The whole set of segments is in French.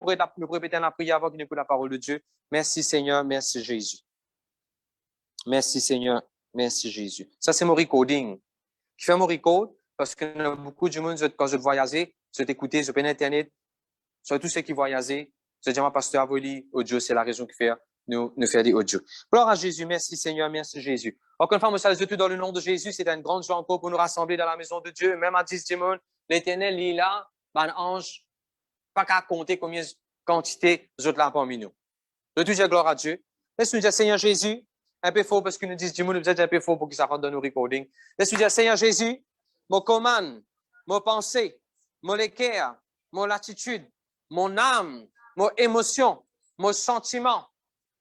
pourrait répéter la prière avant qu'il n'écoute la parole de Dieu? Merci Seigneur, merci Jésus. Merci Seigneur, merci Jésus. Ça, c'est mon recording. Je fais mon record parce que beaucoup de monde, quand je voyageais, je t'écoutais, je prends Internet, sur tous ceux qui voyageaient, je dis à mon pasteur Avoli, audio, c'est la raison qui fait nous faire des audios. Gloire à Jésus, merci Seigneur, merci Jésus. Encore une fois, je salue de tout dans le nom de Jésus. C'est une grande joie encore pour nous rassembler dans la maison de Dieu. Même à 10 dimanches, l'Éternel est là, un ange, pas qu'à compter combien de quantité d'autres là parmi nous. Je te dis gloire à Dieu. Laisse-nous dire Seigneur Jésus, un peu faux parce que nous disons dimanche, nous êtes un peu faux pour qu'ils s'affrontent dans nos recordings. Laisse-nous dire Seigneur Jésus, mon commande, mon pensée, mon équerre, mon attitude, mon âme, mon émotion, mon sentiment,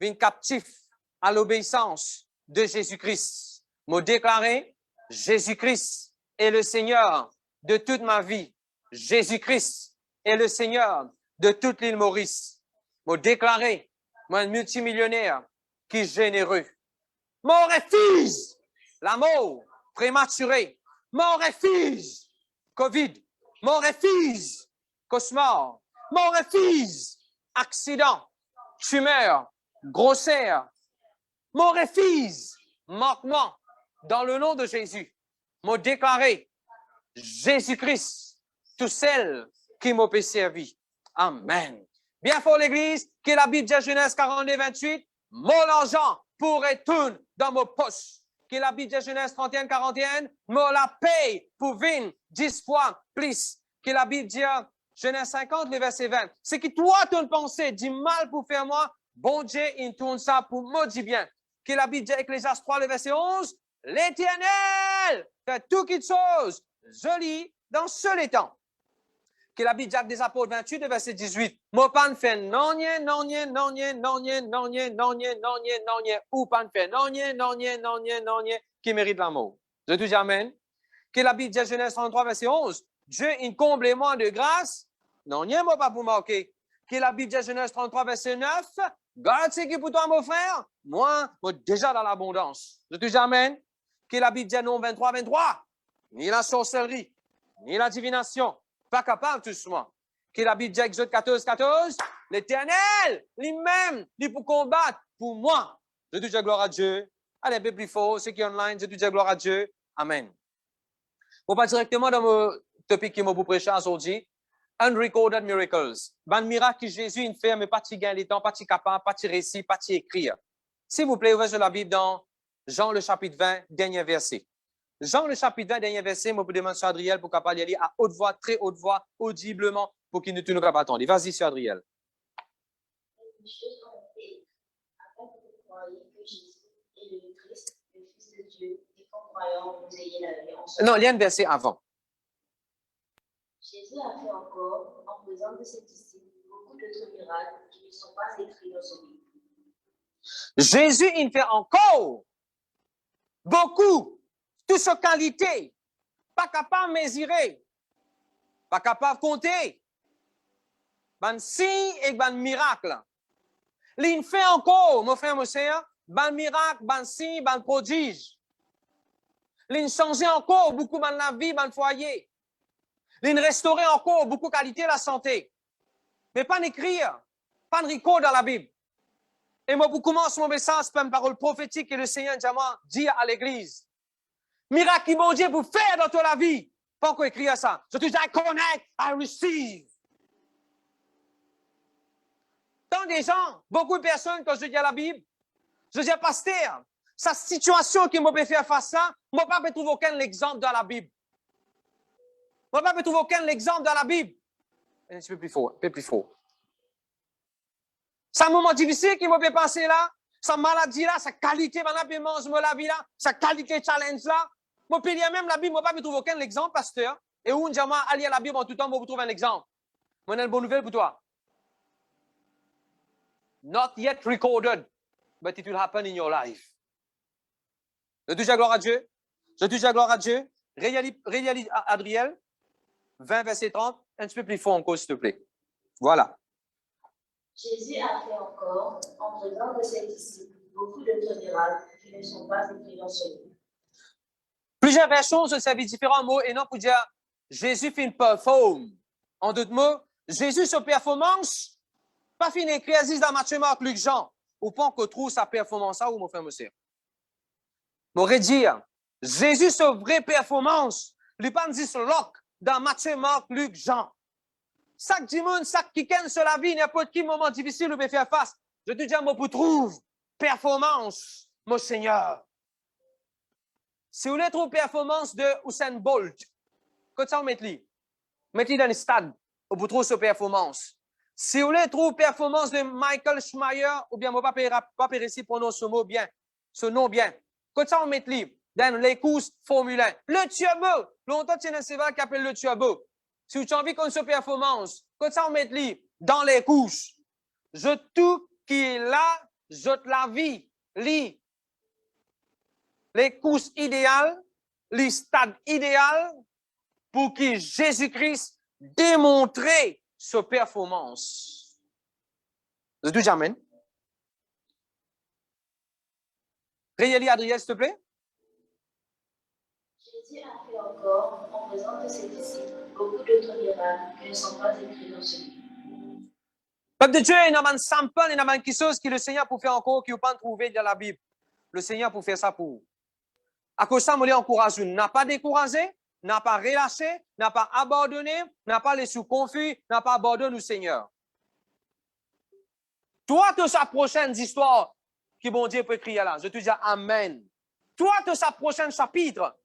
viennent captifs à l'obéissance de Jésus-Christ. M'a déclaré, Jésus-Christ est le Seigneur de toute ma vie. Jésus-Christ est le Seigneur de toute l'île Maurice. M'a déclaré, moi, un multimillionnaire qui est généreux. Mon refuge, la mort prématurée. Mon refuge, COVID. Mon refuge, cauchemar. Mon refuge, accident, tumeur, grosseur. Mon refuge, manquement, dans le nom de Jésus, m'a déclaré Jésus-Christ, tout celle qui m'a servi. Amen. Bien fort l'Église, que la Bible de Genèse 42, 28, mon argent pourrait tourner dans mon poche. Que la Bible de Genèse 31, 41, me la paye pour venir 10 fois plus. Que la Bible dit Genèse 50, le verset 20. C'est que toi, ton pensée dit mal pour faire moi, bon Dieu, il tourne ça pour me dire bien. Que la Bible dit Ecclésiaste 3, le verset 11, l'Éternel fait toutes choses jolies dans ce temps. Que la Bible dit Actes des Apôtres 28, le verset 18, moi pas fait non, ou pas fait non, qui mérite l'amour. Je te dis Amen. Que la Bible dit Genèse 33, verset 11, Dieu, il comble moi de grâce. Non, moi pas pour marquer. Que la Bible dit Genèse 33, verset 9, garde ce qui est pour toi, mon frère. Moi, déjà dans l'abondance. Je te dis Amen. Que la Bible dit non 23, 23, ni la sorcellerie, ni la divination, pas capable tout souvent. Que la Bible dit Exode 14, 14, l'Éternel, lui-même, lui pour combattre pour moi. Je te dis gloire à Dieu. Allez, un peu plus fort, ceux qui sont online, je te dis gloire à Dieu. Amen. On va directement dans le topic qui m'a pour prêcher aujourd'hui. Unrecorded miracles. Ben miracle que Jésus il fait, mais pas de gain les temps, pas de capable, pas de récit, pas de écrire. S'il vous plaît, ouvrez sur la Bible dans Jean le chapitre 20, dernier verset. Jean le chapitre 20, dernier verset, moi, pour demander sur Adriel pour capable y aller à haute voix, très haute voix, audiblement, pour qu'il ne nous pas attendre. Vas-y, sur Adriel. Non, il y a un verset avant. Jésus a fait encore, en présence de ses disciples, beaucoup d'autres miracles qui ne sont pas écrits dans ce livre. Jésus, il fait encore beaucoup, toutes ces qualités, pas capable de mesurer, pas capable de compter. Ben signe et ben miracle. Il fait encore, mon frère, mon sœur, ben miracle, ben signe, ben prodige. Il change encore beaucoup dans la vie, dans le foyer. Il restaure encore beaucoup de qualité de la santé. Mais pas d'écrire, pas de record dans la Bible. Et moi, pour commencer mon message par une parole prophétique que le Seigneur dit à l'Église. Miracle qui bon Dieu pour faire dans toute la vie. Pas encore écrire ça. Je te dis, I connect, I receive. Tant des gens, beaucoup de personnes, quand je dis à la Bible, je dis à pasteur, sa situation qui m'a fait faire face à ça, moi pas trouver aucun exemple dans la Bible. Moi pas trouver aucun exemple dans la Bible. Un peu plus fort, un peu plus fort. C'est un moment difficile qui m'a fait passer là, sa maladie là, sa qualité, la vie là, sa qualité challenge là. Moi, peux dire même la Bible, moi pas trouver aucun exemple, pasteur. Et où on dit, aller à la Bible en tout temps, moi vous trouver un exemple. Moi, j'ai une bonne nouvelle pour toi. Not yet recorded, but it will happen in your life. Je te dis gloire à Dieu. Je te dis gloire à Dieu. Réalise Adriel, 20, verset 30, un petit peu plus fort encore, s'il te plaît. Voilà. Jésus a fait encore, en présence de ses disciples, beaucoup d'autres miracles qui ne sont pas écrits dans ce livre. Plusieurs versions se servent différents mots et non pour dire Jésus fait une performance. En d'autres mots, Jésus se performance Pas fini écrit Aziz dans Matthieu, Marc, Luc, Jean. Ou pas qu'on trouve sa performance, ça, ou mon frère, monsieur. M'aurait dit, Jésus, sa vraie performance, lui pas dit lock dans Matthieu, Marc, Luc, Jean. Chaque dimanche, chaque week-end sur la vie, n'importe quel moment difficile où peut faire face. Je te dis, moi, pour trouve performance, mon Seigneur. Si vous voulez trouver performance de Usain Bolt, qu'est-ce que vous mettez? Mettez dans le stade, vous trouvez sa performance. Si vous voulez trouver performance de Michael Schumacher, ou bien, moi, pas réussir à prononcer ce mot bien, ce nom bien. Qu'est-ce que vous mettez dans les courses Formule 1? Le turbo. Longtemps, tu as un cheval qui appelle le turbo. Si tu as envie qu'on se performance, qu'est-ce que vous mettez dans les courses? Je tout qui est là, je la vie, les courses idéales, les stades idéaux pour que Jésus-Christ démontre sa performance. Vous dites Amen? Réélis, Adrien, s'il te plaît. Jésus a fait encore, en présence de ses disciples, beaucoup d'autres miracles qui ne sont pas écrits dans ce livre. Peuple de Dieu, il y a un sample, il y a quelque chose que le Seigneur peut faire encore, qui ne peut pas trouver dans la Bible. Le Seigneur peut faire ça pour vous. À cause de ça, je l'encourage. N'a pas découragé, n'a pas relâché, n'a pas abandonné, n'a pas laissé confus, n'a pas abandonné le Seigneur. Toi, tu as sa prochaine histoire que bon Dieu peut écrire là. Je te dis Amen. Toi, tu as sa prochaine chapitre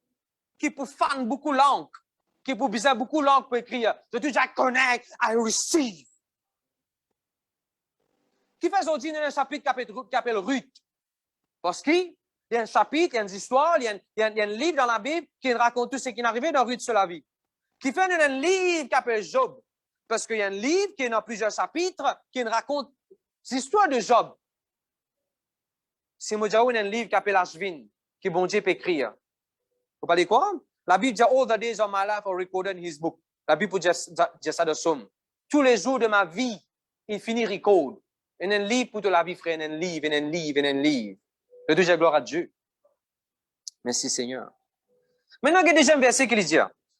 qui peut faire beaucoup l'encre, qui peut biser beaucoup l'encre pour écrire. Je te dis connect, I receive. Qui fait aujourd'hui un chapitre qui appelle Ruth? Parce qu'il y a un chapitre, il y a une histoire, il y a un livre dans la Bible qui raconte tout ce qui est arrivé dans Ruth sur la vie. Qui fait un livre qui appelle Job. Parce qu'il y a un livre qui est dans plusieurs chapitres qui raconte l'histoire de Job. C'est moi un livre qui appelle Ashvin, qui bon Dieu peut écrire. Vous parlez quoi? La Bible dit all the days of my life are recorded in his book. La Bible dit ça de somme. Tous les jours de ma vie, il finit record. Et un livre pour toute la vie, frère, un livre. Je dis gloire à Dieu. Merci Seigneur. Maintenant, il y a un deuxième verset qui dit.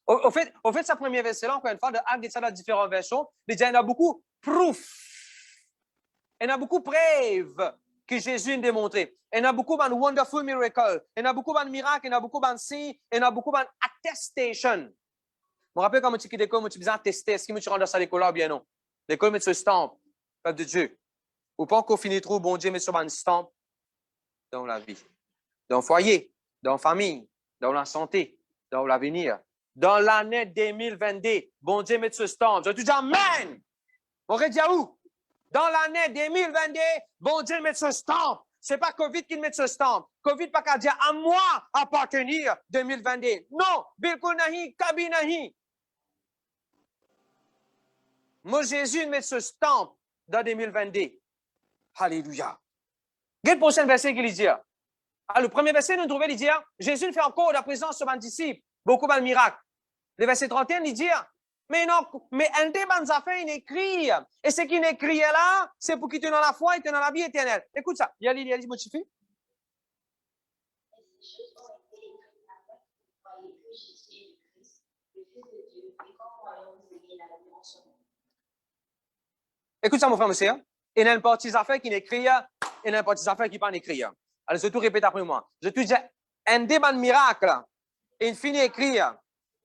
Au fait, ce premier verset-là, encore une fois, de ça dans différentes versions, il dit, il y a beaucoup de proof. Il y a beaucoup de preuves que Jésus a démontré. Il y a beaucoup de wonderful miracles. Il y a beaucoup de miracles, il y a beaucoup de signes, il y a beaucoup d'attestations. Je me rappelle quand je suis l'école, je me disais attester. Est-ce que je rentre dans l'école ou bien non? L'école met ce stamp, peuple de Dieu. Ou pas qu'on finit trop, bon Dieu met sur un stamp dans la vie, dans le foyer, dans la famille, dans la santé, dans l'avenir. Dans l'année 2022, bon Dieu met ce stamp. Je te dis Amen. On va dire où? Dans l'année 2022, bon Dieu met ce stamp. Ce n'est pas COVID qui met ce stamp. COVID pas qu'à dire à moi appartenir 2022. Non, bilkul nahi, kabi nahi. Moi, Jésus met ce stamp dans 2022. Alléluia. Quel prochain verset qu'il dit? Le premier verset, nous trouvons, il dit, Jésus fait encore la présence sur un disciple, beaucoup de miracles. Le verset 31, il dit, mais non, mais un des bonnes affaires, il écrit. Et ce qu'il écrit là, c'est pour qu'il te dans la foi et te dans la vie éternelle. Écoute ça. Il y a dit, mon chiffre. Écoute ça, mon frère, monsieur. Il y a une partie des affaires qui écrit, et il y a une partie des affaires qui ne pas écrit. Alors, je te répète après moi. Je te dis, un des bonnes miracles, il finit écrire.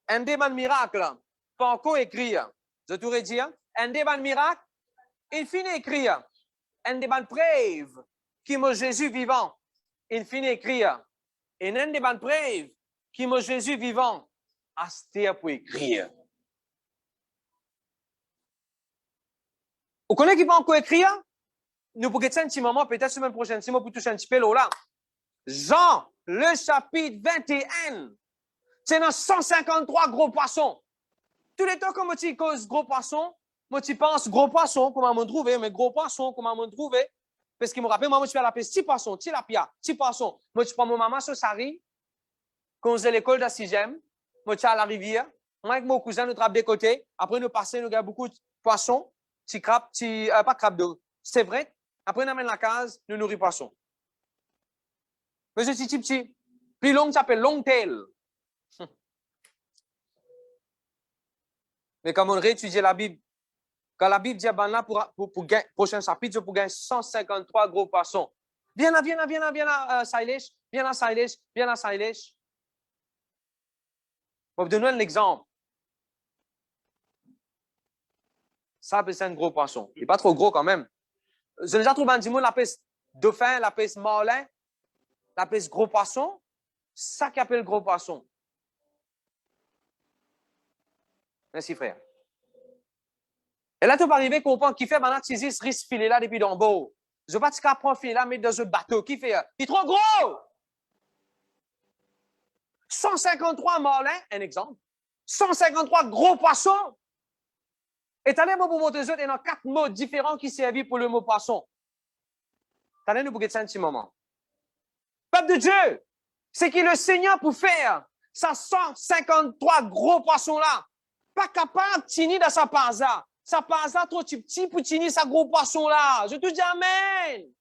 Un des bonnes miracles, pas encore écrire. Je te redis, un des bonnes miracles, il finit écrire. Un des bonnes preuves qui me Jésus vivant, il finit écrire. Et un des bonnes preuves qui me Jésus vivant, Astère pour écrire. Vous connaissez qui va encore écrire? Nous pourrons un petit moment, peut-être semaine prochaine, si moi pour toucher un petit peu là. Jean, le chapitre 21. C'est dans 153 gros poissons. Tous les temps que tu causes gros poissons, moi tu penses gros poissons, comment me trouver, mais gros poissons, comment me trouver? Parce qu'il me rappelle, moi, je fais la pêche, petit poisson, tilapia, petit poisson. Moi, je prends mon maman sur Sari, quand on faisait l'école de 6e, moi, je suis à la rivière, moi, avec mon cousin, nous trappons des côtés. Après, nous passons, nous avons beaucoup de poissons, petits crabes, pas crabes d'eau, c'est vrai. Après, nous amène la case, nous nourrissons poissons. Mais c'est petit. Plus long, ça s'appelle long tail. Mais comme on réétudie la Bible, Quand la Bible dit, ben là, pour gagner, prochain chapitre, pour gagner 153 gros poissons. Viens là, Silesh. Viens là, Silesh. Je vais vous donner un exemple. Ça, c'est un gros poisson. Il n'est pas trop gros quand même. Je déjà trouvé un petit mot, la pêche dauphin, la pêche marlin, la pêche gros poisson. Ça qui appelle gros poisson. Merci, frère. Et là, tu vas arriver à comprendre qui fait maintenant que ce risque filer là depuis d'en bas. Je ne veux pas te prendre filer là, mettre dans un bateau. Qui fait? Il est trop gros! 153 marlins, un exemple. 153 gros poissons. Et tu allais vous montrer il y a 4 mots différents qui servent pour le mot poisson. Tu allais nous bouger ça un petit moment. Peuple de Dieu, c'est que le Seigneur pour faire ça 153 gros poissons là, pas capable de tenir dans sa pasa. Sa pasa trop petit pour tenir sa gros poisson là. Je te dis amen.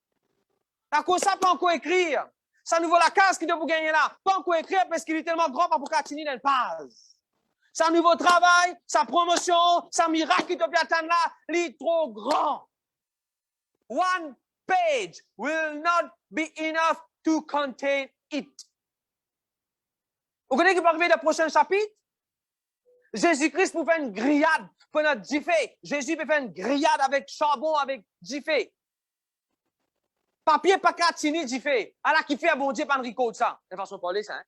À cause ça, pas encore écrire. Ça nous vaut la case qui doit vous gagner là. Pas encore écrire parce qu'il est tellement grand pour pouvoir tenir dans le pase. Sa nouveau travail, sa promotion, sa miracle qui doit attendre là, il est trop grand. One page will not be enough to contain it. Vous connaissez qui peut arriver dans le prochain chapitre? Jésus-Christ pour faire une grillade pour notre diffé. Jésus peut faire une grillade avec charbon, avec diffé. Papier pas qu'à tenir diffé. Alors qui fait un bon Dieu pas de rico de ça. De façon parler ça. Hein?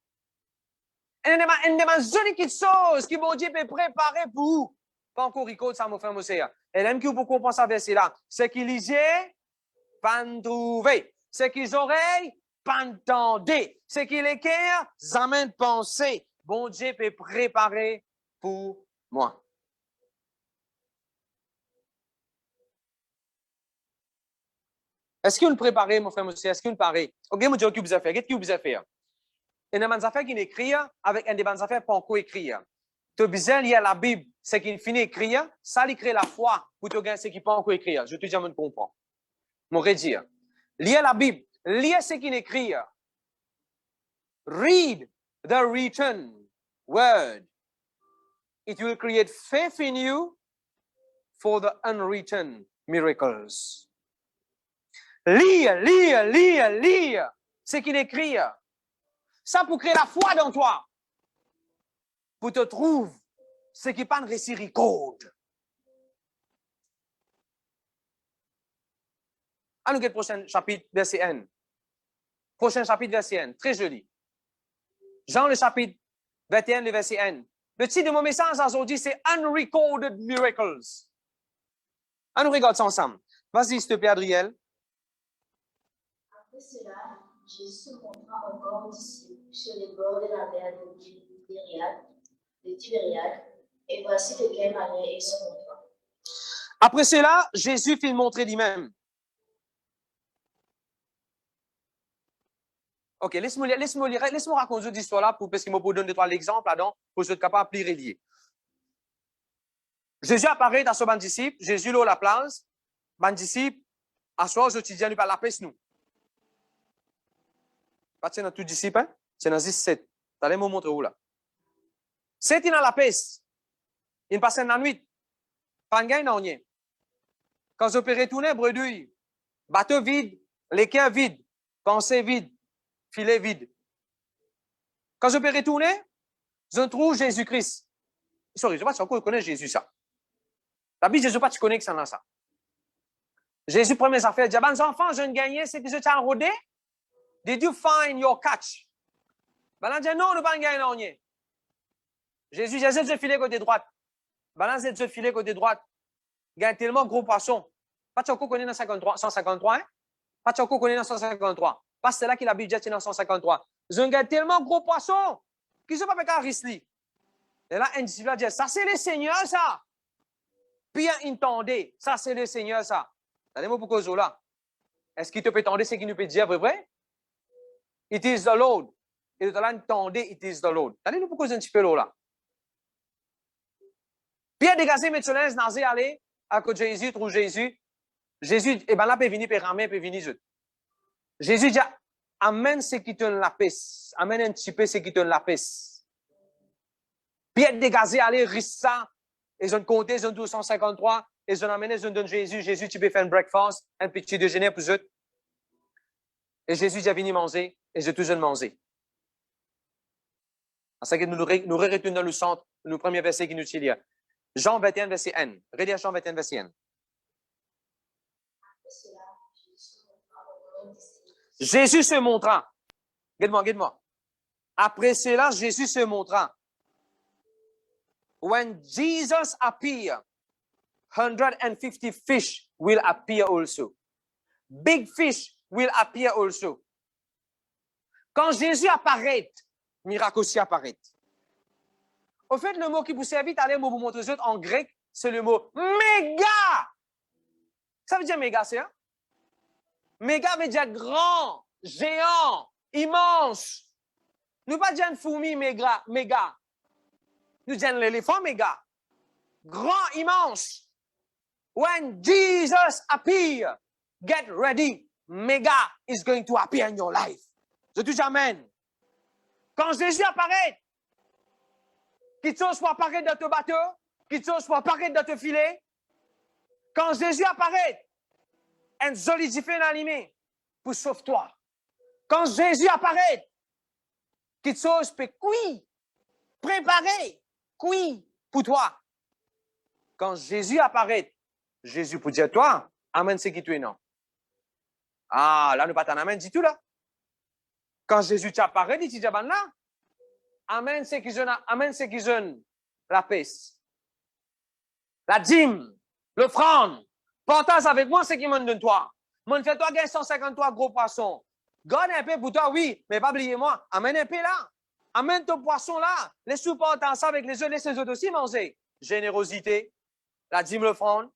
Et il y a une jolie petite chose qui bon Dieu peut préparer pour vous. Pas encore rico de ça, mon frère, mon sœur. Et l'aime qui vous comprendre ça verset là. C'est qu'ils lisaient, pas trouver. C'est qu'ils oreilles, pas entendez. C'est qu'ils les cœurs, jamais penser. Bon Dieu peut préparer pour moi. Est-ce qu'il nous prépare, mon frère, monsieur? Est-ce qu'il nous prépare? Ok, mon Dieu, qu'est-ce que vous avez fait? Qu'est-ce que vous avez fait? Il y a des affaires qui écrivent avec des affaires pas encore écrire. Tu as besoin de lire la Bible, c'est qu'il finit d'écrire, ça lui crée la foi pour te gagner ce qui pas encore écrire. Je te dis, je me comprends. Mon redire. Lire la Bible, lire ce qu'il écrit. Read the written word. It will create faith in you for the unwritten miracles. Lire ce qu'il écrit. Ça pour créer la foi dans toi. Pour te trouver ce qui pas de récit code. Allons au prochain chapitre, verset 1. Prochain chapitre, verset 1. Très joli. Jean, le chapitre 21, le verset 1. Le titre de mon message aujourd'hui, c'est Unrecorded Miracles. Allons regarder ça ensemble. Vas-y, s'il te plaît, Adriel. Après cela, Jésus se montra encore aux disciples sur les bords de la mer de Tibériade, et voici de quelle manière il se montra. Après cela, Jésus fit le montrer lui-même. Ok, laisse-moi raconter cette histoire-là parce qu'il m'a donné l'exemple là-dedans pour être capable de relier. Jésus apparaît dans son disciple, Jésus là la place, ban disciple, à soir, je te dis, nous pas la paix, nous. Pas c'est dans tout disciple, hein? C'est dans 17. T'allais me montrer où là? C'est dans la paix. Il passe la nuit. Pas de gain, non rien. Quand je peux retourner, bredouille, bateau vide, les cœurs vides, pensée vide, filet vide. Quand je peux retourner, je trouve Jésus-Christ. Sorry, je ne sais pas si encore connais Jésus ça. La Bible, je ne sais pas si tu connais que ça dans ça. Jésus, première affaire, dit, ben, enfants, je ne gagnais, c'est que je t'ai enrodé. Did you find your catch? Ben, là, dit, non, nous pas gagner rien. Jésus, j'ai ce filet côté droite. Ben, là, c'est ce filet côté droite. Il y a tellement gros poisson. Pas de choco connaît dans 153, hein? Pas de choco connaît dans 153. Pas c'est là qu'il a budget dans 153. Je gagne tellement gros poisson qu'ils ne sont pas faire risquer. Et là, un disciple a dit, ça c'est le Seigneur, ça. Puis il entendait, ça c'est le Seigneur, ça. Regardez-moi pourquoi je là. Est-ce qu'il te peut entendre ce qu'il nous peut dire, vrai? It is the Lord. Et de là, entendez, it is the Lord. Regardez-nous pourquoi je un petit peu là. Pierre dégazé, met soleil, nazé, aller, à côté de Jésus, trouve Jésus. Jésus, et ben là, peut venir, peut ramener, peut venir. Jésus dit, amène ce qui te la paix. Amène un petit peu ce qui te la paix. Pierre dégazé, aller, risque ça. Et je ne comptais, je ne 253. ils ont amené, ils ont donné Jésus. Jésus, tu peux faire un breakfast, un petit déjeuner pour eux. Et Jésus est venu manger, et j'ai toujours mangé. C'est que nous retournons dans le centre, le premier verset qui nous dit là. Jean 21, verset 1. Redis Jean 21, verset 1. Jésus se montra. Regarde-moi. Après cela, Jésus se montra. When Jesus appeared, 150 fish will appear also. Big fish will appear also. Quand Jésus apparaît, miracle aussi apparaît. Au fait, le mot qui vous servit, allez vous montrer en grec, c'est le mot méga. Ça veut dire méga, c'est hein? Méga veut dire grand, géant, immense. Nous pas dire une fourmi méga. Nous disons l'éléphant méga. Grand, immense. When Jesus appears, get ready. Mega is going to appear in your life. Je dis amen. Quand Jésus apparaît, quelque chose pour apparaître dans ton bateau, quelque chose pour apparaître dans ton filet. Quand Jésus apparaît, un solidifie un animé pour sauver toi. Quand Jésus apparaît, quelque chose peut cuire, préparer, cuire pour toi. Quand Jésus apparaît, Jésus peut dire toi, amen, c'est qui tu es non. Ah, là, nous pas t'en amen, dis tout là. Quand Jésus t'apparaît, dit tu dis là. Amen, c'est qui jeune la paix. La dîme, l'offrande. Partage avec moi ce qui m'en donne toi. Mon fait toi gagner 153 gros poissons. Garde un peu pour toi, oui, mais pas oublier moi. Amène un peu là. Amène ton poisson là. Laisse-nous partager ça avec les autres, laisse les autres aussi manger. Générosité, la dîme, l'offrande.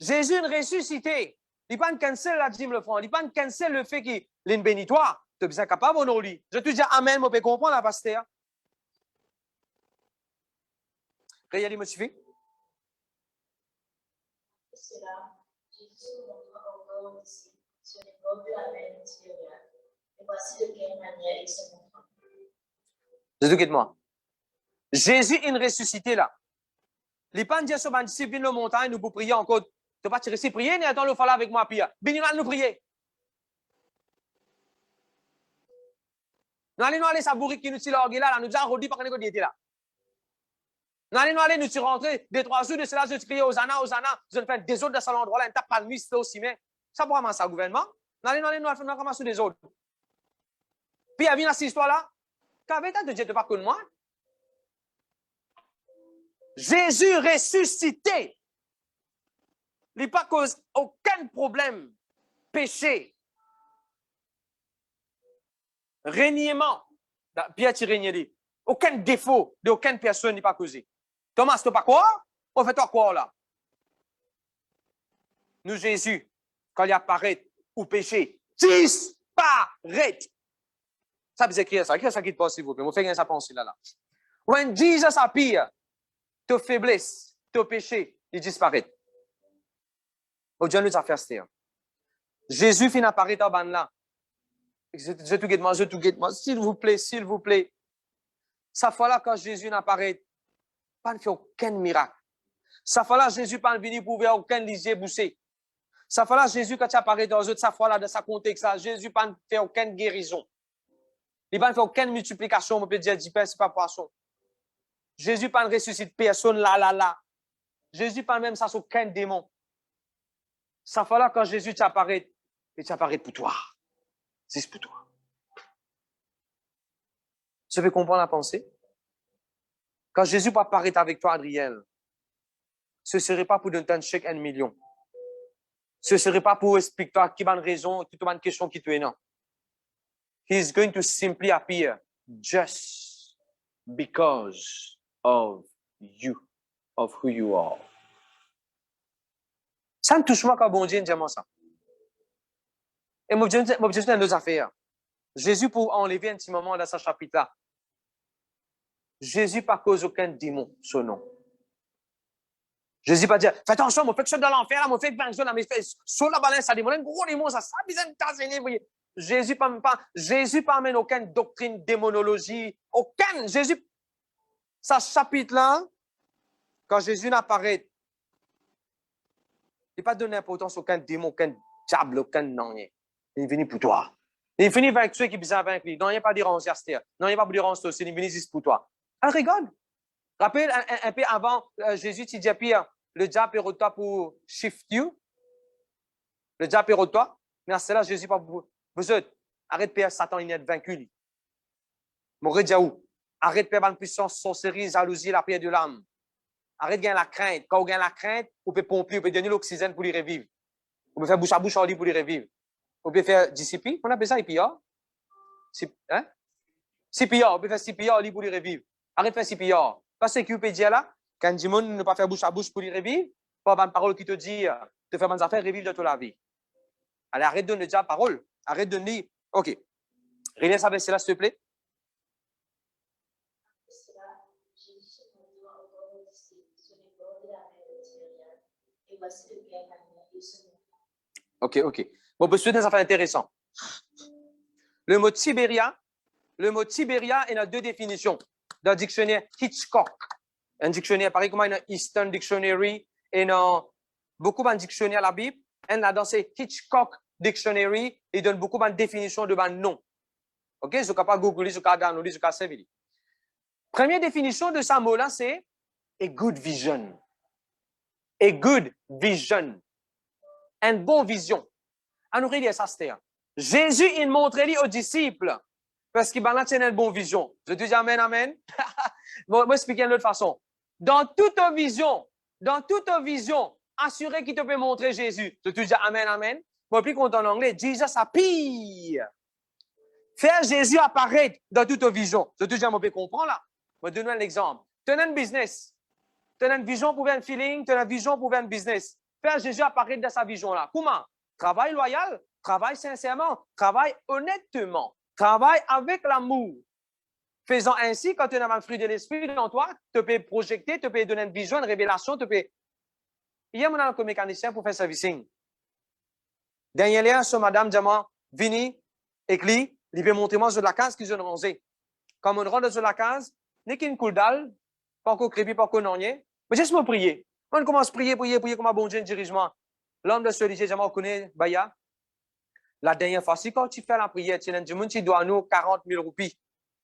Jésus est ressuscité. Il ne cancelle la dîme, l'offrande. Il ne cancelle le fait qu'il est béni toi. Tu es bien capable ou non, lui? Je te dis amen, je peux comprendre la pasteur. Regardez, me suffit. C'est là, Jésus se montra encore ici, sur les bords de la mer Tibériade. Et voici de quelle manière il se montra. Écoute-moi. Jésus est ressuscité là. Les pas dire sur ma discipline de montagne, nous pour prier encore. Tu ne vas pas te prier, ni attends le faire avec moi, puis bénis nous prier. Nous allons aller sabourir qui nous tire là, nous disons redit par qu'on était là. Nous allons nous rentrer des 3 jours de cela, je crier aux Anna, je vais faire des autres de cet endroit-là, une tape pas le mis, c'est aussi, mais ça pourra ça gouvernement. Nous allons nous ramasser des autres. Puis, il y a cette histoire-là. Qu'avait-elle de Dieu de pas que moi? Jésus ressuscité. Il n'a pas cause aucun problème, péché, régniement. Pierre Tirigny, aucun défaut d'aucune personne n'est pas causé. Thomas, tu ne pas quoi? On fait toi quoi là? Nous, Jésus, quand il apparaît ou péché, disparaît. Ça veut écrire ça. Écrire ça qui te passe, s'il vous plaît. Je vais faire ça penser là. When Jesus appear, ta faiblesse, ton péché, il disparaît. Oh Dieu nous a fait ça. Jésus finit apparaître en bas là. Je tout guette moi. S'il vous plaît. Ça fois là, quand Jésus n'apparaît, pas ne fait aucun miracle. Ça fois là, Jésus pas venu pour ouvrir aucun lisier bouché. Ça fois là, Jésus, quand il apparaît dans sa fois là, dans sa contexte là, Jésus pas ne fait aucune guérison. Il n'a pas fait aucune multiplication, on peut dire 10 pains, c'est pas poisson. Jésus pas ne ressuscite personne là. Jésus pas même ça, c'est aucun démon. Ça fois là, quand Jésus t'apparaît, il t'apparaît pour toi. C'est pour toi. Tu veux comprendre la pensée? Quand Jésus va apparaître avec toi, Adriel, ce ne serait pas pour donner un chèque 1 million. Ce ne serait pas pour expliquer toi qui a une raison, qui a une question qui te est non. He is going to simply appear just because of you, of who you are. Ça me touche moi quand bon Dieu dit moi ça. Et moi, je dis dans deux affaires. Jésus, pour enlever un petit moment dans ce chapitre-là, Jésus pas cause aucun démon, son nom. Jésus pas dire, fais attention, mon fait que je suis dans l'enfer, mon fait que je suis mais sur la balance, ça démon, un gros démon, ça bizarre de t'enseigner, vous voyez. Jésus pas amène aucune doctrine, démonologie, aucune. Jésus, ce chapitre-là, quand Jésus n'apparaît, Il n'a pas donné importance à aucun démon, aucun diable, aucun non. Il est venu pour toi. Il est venu vaincre ceux qui besoin vaincre lui. Non, il n'y a pas de dérange, Esther. Non, il n'y a pas de dérange aussi. Il est venu juste pour toi. Elle rigole. Rappelle un peu avant, Jésus dit à Pierre, le diable est de toi pour shift you. Le diable est de toi. Mais à cela, Jésus pas pour vous autres. Arrête de perdre Satan, il est vaincu. Lui. Maurice Diaou. Arrête de perdre une puissance, sorcellerie, jalousie, la prière de l'âme. Arrête de gagner la crainte. Quand vous gagnez la crainte, vous pouvez pomper, vous pouvez donner l'oxygène pour les revivre. Vous pouvez faire bouche à bouche en lit pour les revivre. Vous pouvez faire discipline. On appelle ça IPA. Hein? CPR. Vous pouvez faire CPR en lit pour les revivre. Arrête de faire CPR. Parce que vous pouvez dire là, quand du monde ne pas faire bouche à bouche pour les revivre, pas avoir une parole qui te dit, te faire bonnes affaires, revivre de toute la vie. Allez, arrête de donner déjà la parole. Arrête de dire, OK. Relis ça, s'il te plaît. OK. Bon, pour souhaiter des affaires intéressantes. Le mot Tibéria est dans deux définitions. Dans le dictionnaire Hitchcock. Un dictionnaire, pareil comme un Eastern Dictionary, et dans beaucoup de dictionnaires la Bible, et là, dans ces Hitchcock Dictionary, il donne beaucoup de définitions de nom. OK? Je ne peux pas googler, je ne peux pas downloader, je ne peux pas servir. Première définition de ce mot-là, c'est a good vision. A good vision. Une bonne vision. On aurait dit ça, c'était. Jésus, il montrait aux disciples parce qu'il a une bonne vision. Je te dis amen, amen. Bon, moi, expliquer d'une autre façon. Dans toute vision, assurez qu'il te peut montrer Jésus. Je te dis amen, amen. Moi, plus qu'on en anglais, Jesus appear. Faire Jésus apparaître dans toute vision. Je te dis, moi, je peux comprendre là. Je vais donner un exemple. Tu as un business. Tu as une vision pour un feeling, tu as une vision pour un business. Faire Jésus apparaître dans sa vision-là. Comment? Travail loyal, travail sincèrement, travail honnêtement, travail avec l'amour. Faisant ainsi, quand tu as un fruit de l'esprit dans toi, tu peux projeter, tu peux donner une vision, une révélation, tu peux. Hier, on a un mécanicien pour faire servicing. Dernièrement, ce madame Diamant, vini, écrit, il veut montrer moi sur la case qu'ils ont rangé. Quand on rentre sur la case, n'est qu'une coule dalle, pas encore crépi, pas encore nonnier. Mais juste me prier. On commence à prier comme un bon Dieu dirigement. L'homme de celui-ci, je connais, Baya. La dernière fois, si quand tu fais la prière, tu dois nous 40 000 roupies.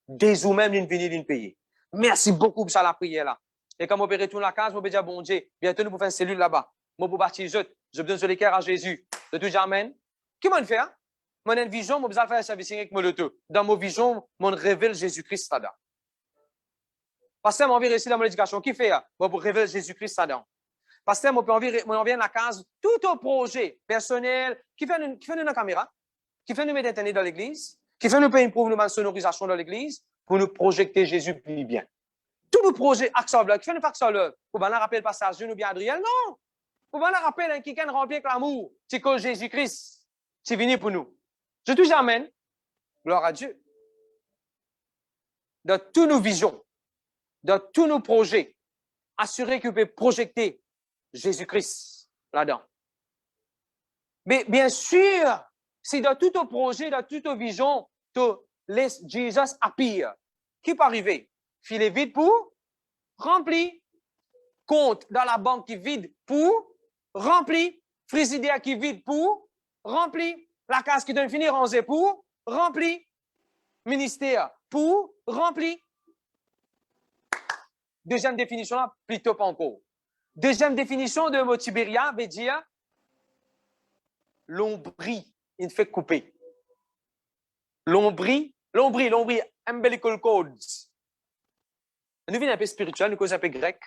Dès ou même, il vient payer. Merci beaucoup pour ça, la prière là. Et quand on peut retourner la case, on peut dire, bon Dieu, bientôt nous pouvons faire une cellule là-bas. Moi, pour baptiser, je donne sur les cœurs à Jésus. Je te dis amen. Qui m'a fait? Mon une vision, moi, besoin de faire un service avec moi le tout. Dans ma vision, mon révèle Jésus-Christ là-dedans. Pasteur, moi, envie réussir dans mon éducation. Qui fait? Moi, pour révéler Jésus-Christ là-dedans. Pasteur, moi, on vient à la case, tout au projet personnel, qui fait une caméra, qui fait nous mettre Internet dans l'église, qui fait nous payer une sonorisation dans l'église, pour nous projeter Jésus plus bien. Tous nos projets, accent qui fait nous faire accent pour bien rappeler le passage, nous bien Adriel, non. Pour bien rappeler un qui rempli avec l'amour, c'est que Jésus-Christ, c'est venu pour nous. Je te amène, gloire à Dieu. Dans toutes nos visions, dans tous nos projets, assurer que vous pouvez projeter Jésus-Christ là-dedans. Mais bien sûr, si dans tout ton projet, dans toute ta vision, tu laisses Jesus appear, qui peut arriver? Filet vide pour rempli. Compte dans la banque qui est vide pour rempli. Frigidaire qui est vide pour rempli. La case qui donne finir rangée pour rempli. Ministère pour rempli. Deuxième définition là, plutôt pas encore. Deuxième définition de mot Tibéria veut dire l'ombri, il fait couper. L'ombri, umbilical cords. Nous venons un peu spirituel, nous causons un peu grec.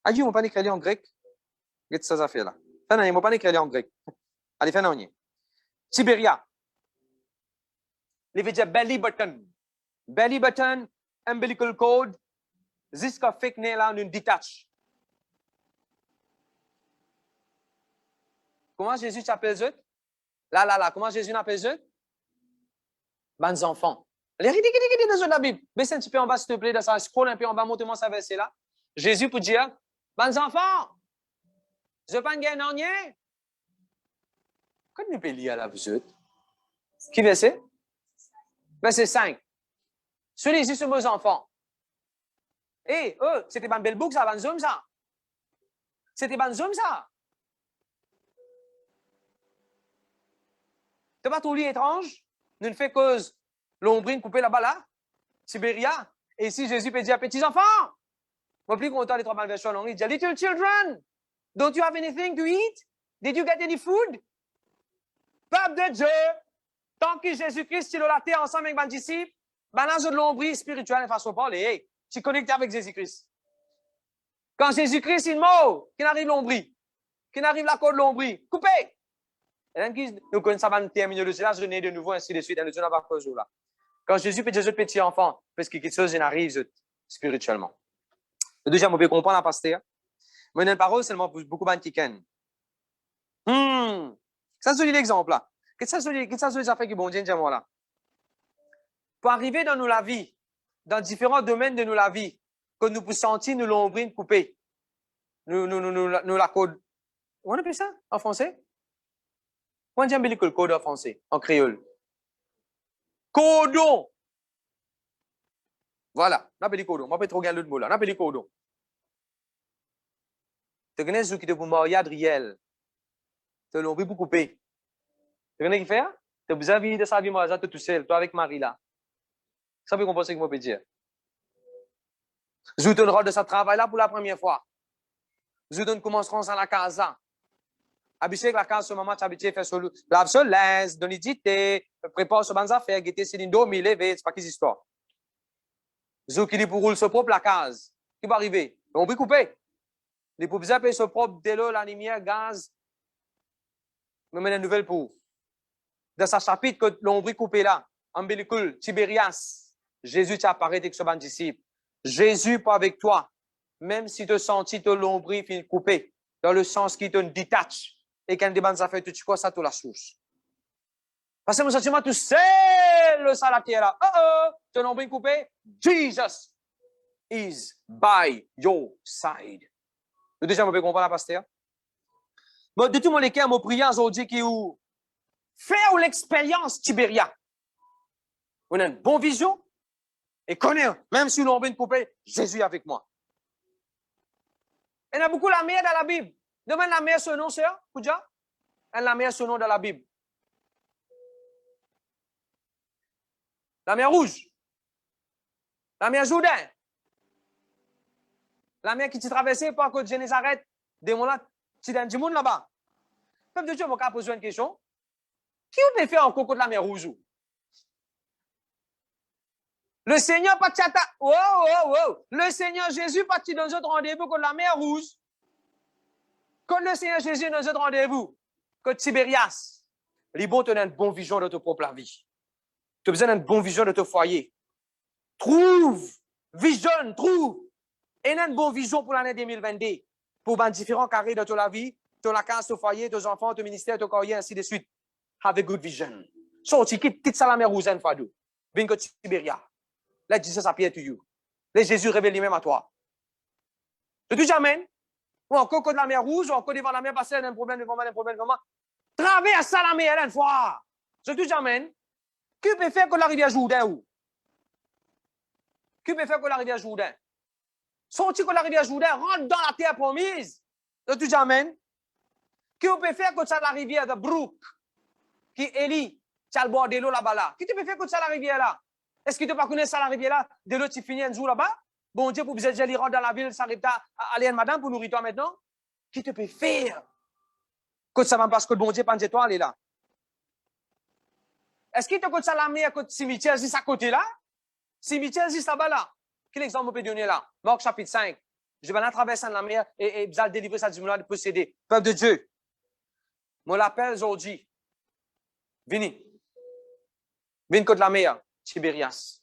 Ah, ils m'ont pas écrit en grec. Qu'est-ce que ça fait là? Ils m'ont pas écrit en grec. Allez, fais-nous. Tibéria. Il veut dire belly button. Belly button, umbilical cord. Jusqu'à fait que là, on détache. Comment Jésus t'appelle eux? Là, comment Jésus t'appelle eux? Bons enfants. Les ridicules dans la Bible. Baisse un petit peu en bas, s'il te plaît, dans ça, scroll un peu en bas, montre-moi ça verset là. Jésus peut dire, bons enfants, je ne pas gagner rien. Quand nous pouvons lire là, vous êtes? Qui verset? Verset 5. Celui-ci sont vos enfants. C'était une belle boucle, ça, bon zoom, ça. C'était bon zoom, ça. C'est pas tout lit étrange? Nous ne fait cause l'ombrine coupée là-bas, là? Sibéria. Et ici, Jésus peut dire, petits enfants, moi plus content des 3 versions longues, il dit, little children, don't you have anything to eat? Did you get any food? Peuple de Dieu, tant que Jésus-Christ, il a la terre ensemble avec mes disciples, balance de l'ombrie spirituelle, de façon parler, hey, tu es connecté avec Jésus-Christ. Quand Jésus-Christ, il meurt, qu'il arrive l'ombrie, qu'il arrive la côte de l'ombrie, coupé. Et là, nous connaissons ça va terminer le silence, je n'ai de nouveau, ainsi de suite, et nous n'avons pas cause là. Quand Jésus peut dire aux petits enfants, parce que quelque chose n'arrive spirituellement. Le deuxième, on peut comprendre la pasteur. Mais une parole seulement pour beaucoup de gens qui connaissent. Ça, c'est l'exemple là. Qu'est-ce que ça veut dire que bon Dieu dit moi là? Pour arriver dans nous la vie, dans différents domaines de nous la vie, que nous pouvons sentir nous l'ombrine coupée, nous la code. On appelle ça en français? On dit que le code en français, en créole. Codon. Voilà, on appelle codon. On appelle trop regarder l'autre mot là. On appelle codon. Tu connais ceux qui te font mariage réel. Tu l'ombrine pour couper. Tu connais qui fait? Tu as besoin de sa vie mariage tout seul, toi avec Marie là. Ça peut comprendre ce que je peux dire. Je te rôle de ce travail là pour la première fois. Je te commencerons à la casa. Habitué avec la case, ce moment, tu habitué à faire ce lave ce linge, donner du thé, prépare ce bonnes affaires, guetter ses lignes dormir, lever, c'est pas qu'une histoire. Zou qui dit pour rouler ce propre la case. Qui va arriver? On peut couper. Les pour besoin payer ce propre de l'eau, la lumière, gaz. Me mène une nouvelle pour. Dans ce chapitre que l'on peut couper là, Ambélicule, Tibérias, Jésus t'apparaît avec ce bon disciple. Jésus pas avec toi, même si tu sens que l'ombril finit coupé, dans le sens qu'il te détache. Et quand des bonnes affaires, tu crois ça, tu la source. Parce que mon sentiment, tu sais, le salatier là. Tu l'ombril coupé. Jesus is by your side. Le deuxième, on peut comprendre la pasteur. Mais de tout mon équipe, mon prière aujourd'hui qui ou faire l'expérience Tibéria. On a une bonne vision et connaît, même si l'ombril coupé, Jésus est avec moi. Il y a beaucoup la mer dans la Bible. Demande la mer ce nom, c'est Kouja? Elle la mer ce nom dans la Bible. La mer Rouge. La mer Jourdain. La mer qui t'y traversait par côté de Génézareth. Des moments là, tu dans du monde là-bas. Comme de Dieu, je vais poser une question. Qui peut faire encore contre la mer Rouge? Le Seigneur partit à ta... Le Seigneur Jésus partit dans notre rendez-vous contre la mer Rouge. Quand le Seigneur Jésus est dans notre rendez-vous, que Tibérias, les bons te donnent une bonne vision de ta propre vie. Tu as besoin d'une bonne vision de ton foyer. Trouve, et une bonne vision pour l'année 2022. Pour dans différents carrés de ta vie, ton la case, ton foyer, tes enfants, ton ministère, ton carrière, ainsi de suite. Have a good vision. Sorti, quitte ça la mer Rouge, une fois deux. Viens que Tibérias. Let Jesus appear to you. Let Jésus révèle lui-même à toi. Je te dis amen. Ou encore de la mer Rouge, ou encore devant la mer passée, un problème, traverse la mer une fois. Je te dis amen. Qui peut faire que la rivière Jourdain ou? Qui peut faire que la rivière Jourdain? Sorti que la rivière Jourdain rentre dans la terre promise. Je te dis amen. Qui peut faire que ça la rivière de Brook, qui Élie, tu as le bord de l'eau là-bas là. Qui peut faire que ça la rivière là? Est-ce que tu ne pas connais ça la rivière là? De l'eau, tu finis un jour là-bas? Bon Dieu, pour vous aller rentrer dans la ville, ça arrive à aller à madame pour nourrir toi maintenant? Qui te peut faire? Que ça va parce que bon Dieu, pas toi, aller là. Est-ce qu'il te coûte ça la mer à cimetière, juste à côté là? Cimetière, juste là-bas là. Quel exemple on peut donner là? Marc chapitre 5. Je vais aller traverser la mer et vous allez délivrer ça du monde de posséder. Peuple de Dieu. Moi l'appelle aujourd'hui. Venez. Venez contre la mer, Tibérias.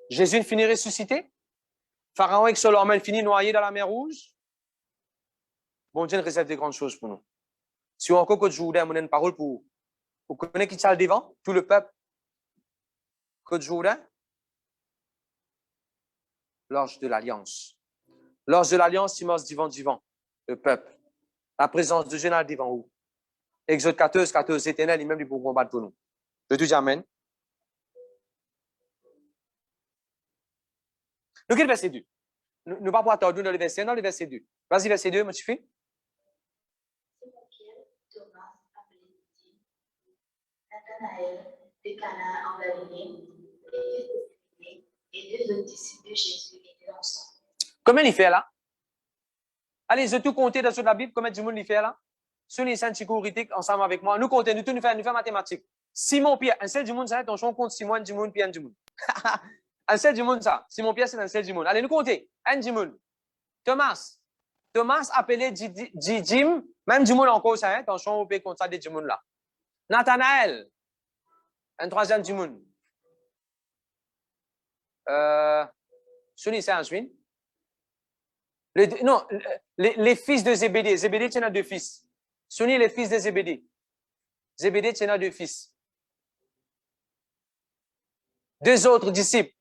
Jésus finit ressuscité. Pharaon avec Solomon finit noyé dans la mer Rouge. Bon Dieu réserve des grandes choses pour nous. Si on a encore que Jourdain, on a une parole pour vous connaissez qui tient le devant, tout le peuple. Que Jourdain, l'ange de l'alliance. L'ange de l'alliance, il marche devant, le peuple. La présence de Dieu dans le devant où? Exode 14, éternel, il même lui pour combattre pour nous. Je te dis amen. Donc, quel verset 2? Nous ne pas attendre dans le verset 2. Vas-y, verset 2, moi, tu fais? Nathanaël de Cana en Galilée, les fils de Zébédée et deux autres disciples de Jésus étaient ensemble. Combien il fait là? Allez, je tout compter dans la Bible, combien de monde il fait là? Sur les scènes psychoriques, ensemble avec moi. Nous comptons, nous faisons mathématiques. Simon Pierre, un seul du monde, ça, ton champ compte Simon, du monde, Pierre, du monde. Un seul du monde, ça. Simon Pierre, c'est un seul du monde. Allez, nous compter. Un du monde. Thomas. Thomas appelé Jim, même du monde encore, ça, hein, ton champ au pays contre ça, des du monde là. Nathanaël. Un troisième du monde. Celui, c'est un swing. Non, les fils de Zébédée. Zébédée, tu en as deux fils. Sonny, les fils de Zébédée. Zébédée, tu en as deux fils. Deux autres disciples.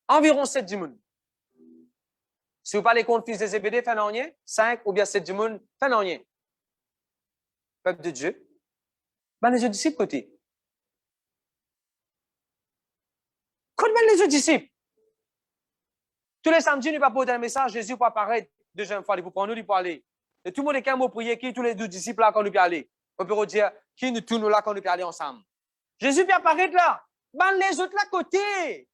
Environ 7 du monde. Si vous parlez contre fils de Zébédée, faites rien. 5 ou bien 7 du monde, faites rien. Peuple de Dieu. Ben, les autres disciples côté. Comment les autres disciples? Tous les samedis, nous va porter un message, Jésus pour apparaître deuxième fois, il faut prendre nous, il faut aller. Et tout le monde est quand même prier, qui tous les deux disciples là quand nous peut aller. On peut dire, qui nous tourne là quand nous peut aller ensemble. Jésus peut apparaître là. Ben, les autres là côté.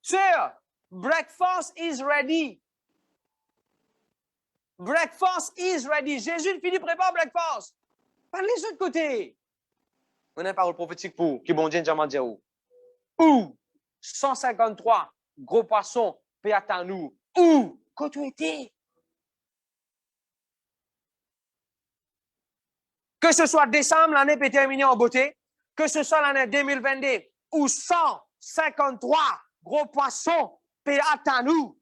Sir, breakfast is ready. Breakfast is ready. Jésus finit prépare breakfast. Ben, les autres côté. On a une parole prophétique pour qui bon Dieu jamais dire où. Où 153 gros poissons paient à nous. Où quand tu étais? Que ce soit décembre, l'année peut terminer en beauté. Que ce soit l'année 2022 ou 153 gros poissons paient à nous.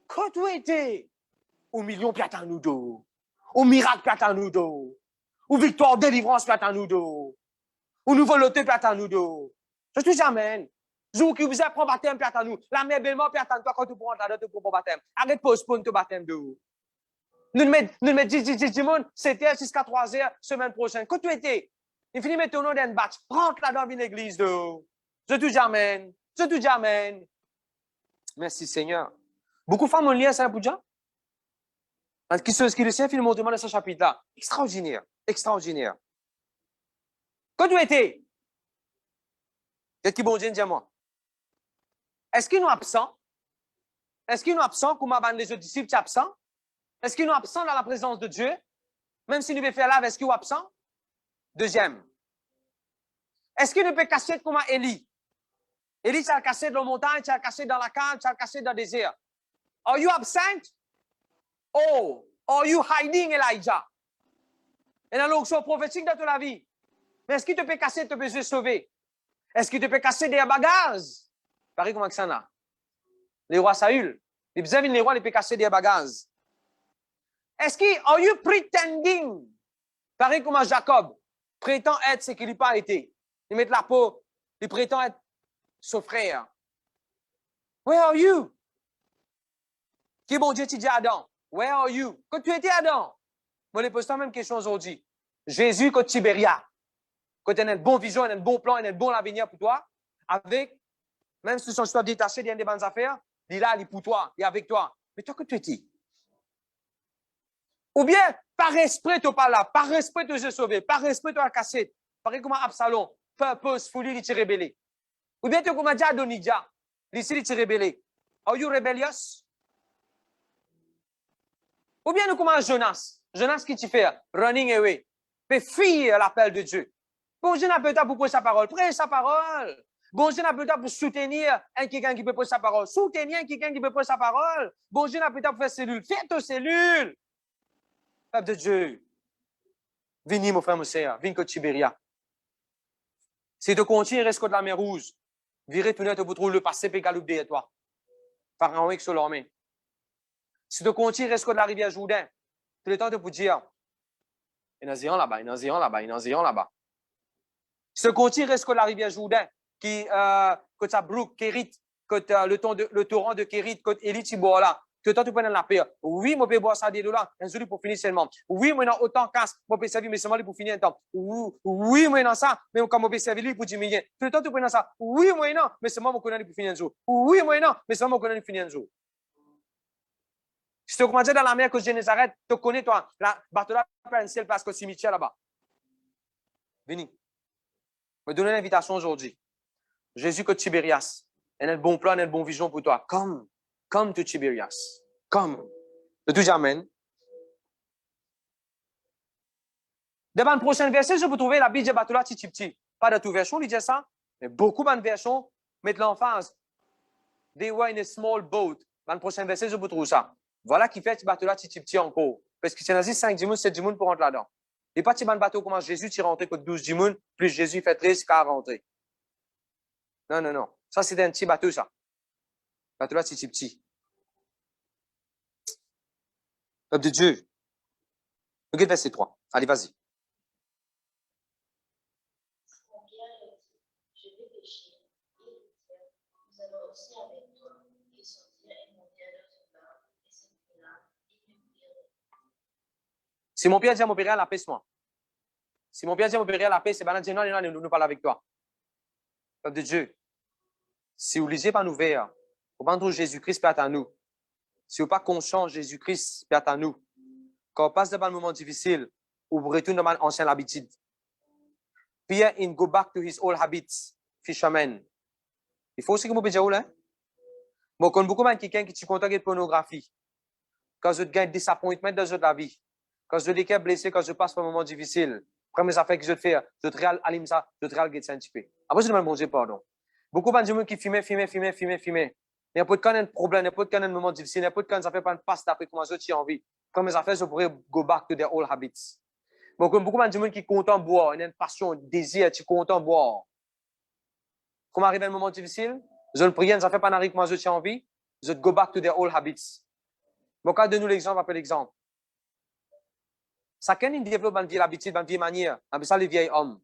Quand tu étais? Au million paient à nous d'eau. Au miracle paient à nous d'eau. Ou victoire, délivrance paient à nous d'eau. Ou nouveau loté paient à nous d'eau. Je te jamais. Jour qui vous a pris baptême paient à nous. La mère bellement paient à toi quand tu prends ta date pour baptême. Arrête de postponer ton baptême d'eau. Nous mettons 10 monde, c'était jusqu'à 3 heures, semaine prochaine. Quand tu étais, il finit de mettre ton nom dans une batch. Rentre là dans une église d'eau. Je te jamais. Je te jamais. Merci Seigneur. Beaucoup de femmes ont lié ça pour Dieu. Qui le sait, il montre dans ce chapitre-là. Extraordinaire. Extraordinaire. Quand tu étais, qu'est-ce que bon Dieu dit à moi? Est-ce qu'ils sont absents? Est-ce qu'ils sont absents comme les autres disciples sont absents? Est-ce qu'ils sont absents dans la présence de Dieu? Même si nous devons faire là, est-ce qu'ils sont absents? Deuxième. Est-ce qu'il ne peut casser comme Élie? Élie, tu as cassé dans la montagne, tu as cassé dans la cave, tu as cassé dans le désert. Are you absent? Oh, are you hiding, Elijah? Et dans l'onction prophétique de ta vie. Mais est-ce qu'il te peut casser, te peut se sauver? Est-ce qu'il te peut casser des bagages? Pareil comme ça là. Les rois Saül, les rois, ils peuvent casser des bagages. Est-ce que, are you pretending? Pareil comme Jacob, prétend être ce qu'il n'a pas été. Il met la peau, il prétend être son frère. Where are you? Qui bon Dieu, tu dis Adam? Where are you? Quand tu étais Adam? Moi, je pose la même question aujourd'hui. Jésus, quand Tibéria, quand tu as une bonne vision, une bon plan, un bon avenir pour toi, avec, même si tu sois détaché des bonnes affaires, il est là, il est pour toi, il est avec toi. Mais toi, quand tu étais? Ou bien, par esprit, tu pas là, par esprit, tu es sauvé, par esprit, tu as cassé. Pareil comme Absalom, purposefully, il t'est rebellé. Ou bien, tu es comme Adonijah, ici, il t'est rebellé. Are you rebellious? Ou bien, nous comme Jonas. Jonas, qui tu fais? Running away. Fais fuir l'appel de Dieu. Bon Dieu n'a pas pour prêcher sa parole. Prêche sa parole. Bon Dieu n'a pas pour soutenir quelqu'un qui peut prêcher sa parole. Soutenir quelqu'un qui peut prêcher sa parole. Bon Dieu n'a pas pour faire cellule. Fais ta cellule. Peuple de Dieu. Venez, mon frère, mon sœur. Venez que Tibéria. Si tu continues, reste de la mer Rouge. Virez tout net au bout de le passé, puis galoupe derrière toi. Pharaon avec sur l'armée. Si tu continues, reste de la rivière Jourdain. Tout le temps, tu peux dire, il y en a zéro là-bas, il y en a zéro là-bas, il y en a zéro là-bas. Si tu continues, reste de la rivière Jourdain, qui, que tu as Brook, Kérit, que tu as le torrent de Kérit, que tu Élie Tibola. Tout le temps, tu peux la paix. Oui, moi, je peux boire ça des dollars, un jour pour finir seulement. Oui, moi, j'ai autant de casse, moi, je peux servir, mais seulement pour finir un temps. Oui, moi, j'ai ça, mais comme je peux servir lui pour 10 millions. Tout le temps, tu peux ça. Oui, moi, non, mais seulement je connais pour finir un jour. Oui, moi, non, mais seulement je connais pour finir un jour. Si tu commences dans la mer que Génézareth, tu connais, toi, la bateau-là, un ciel parce que cimetière là-bas. Venez. Je vais donner l'invitation aujourd'hui. Jésus que Tibérias. Il a un bon plan, il a une bonne vision pour toi. Come to Tibérias. Come. Le tout j'amène. Devant le prochain verset, je peux trouver la Bible de bateau-là, petit. Pas de toute version, il dit ça. Mais beaucoup de versions mettent l'emphase. They were in a small boat. Dans le prochain verset, je peux trouver ça. Voilà qui fait ce bateau-là, petit encore. Parce que tu as dit 5 dimoun, 7 dimoun pour rentrer là-dedans. Et pas de bateau comment Jésus t'y rentré que 12 dimoun, plus Jésus fait 13 qu'à rentrer. Non. Ça, c'est un petit bateau, ça. Bateau-là, petit. Peuple de Dieu. Regarde verset 3. Allez, vas-y. Je vais pécher, et nous allons aussi avec toi, et sortir et monter à notre part, et s'écrire, et nous. Si mon Père dit à mon Père, la paix, c'est moi. Si mon Père dit à mon Père, la paix, c'est pas non, nous parlons avec toi. Peuple de Dieu. Si vous lisez pas nous vers, vous pensez Jésus-Christ peut être à nous. Si vous pas conscient, Jésus-Christ peut être à nous. Quand on passe devant un moment difficile, vous retournez dans l'ancienne habitude. Pierre, il go back to his old habits, fisherman. Il faut aussi que vous puissiez là. Moi, je connais beaucoup de quelqu'un qui est content de pornographie. Quand je gagne disappointment dans la vie, quand je suis blessé, quand je passe par un moment difficile, première affaire que je fais, je te réalime ça, je te réalime un petit peu. Après, je demande bon Dieu pardon. Beaucoup de gens qui fument. Il n'y a pas de un problème, il n'y a pas de un moment difficile, il n'y a pas de ça fait pas une passe d'après comment je suis envie. Première affaire, je pourrais go back to their old habits. Beaucoup de gens qui sont contents de boire, il y a une passion, un désir, tu es content de boire. Comment arrive un moment difficile? Je le prie, ça fait pas n'arrive comment je suis envie, je go back to their old habits. Bon, quand donne-nous l'exemple après l'exemple. Chacun développe une vieille habitude, une vieille manière. On ça les vieils hommes.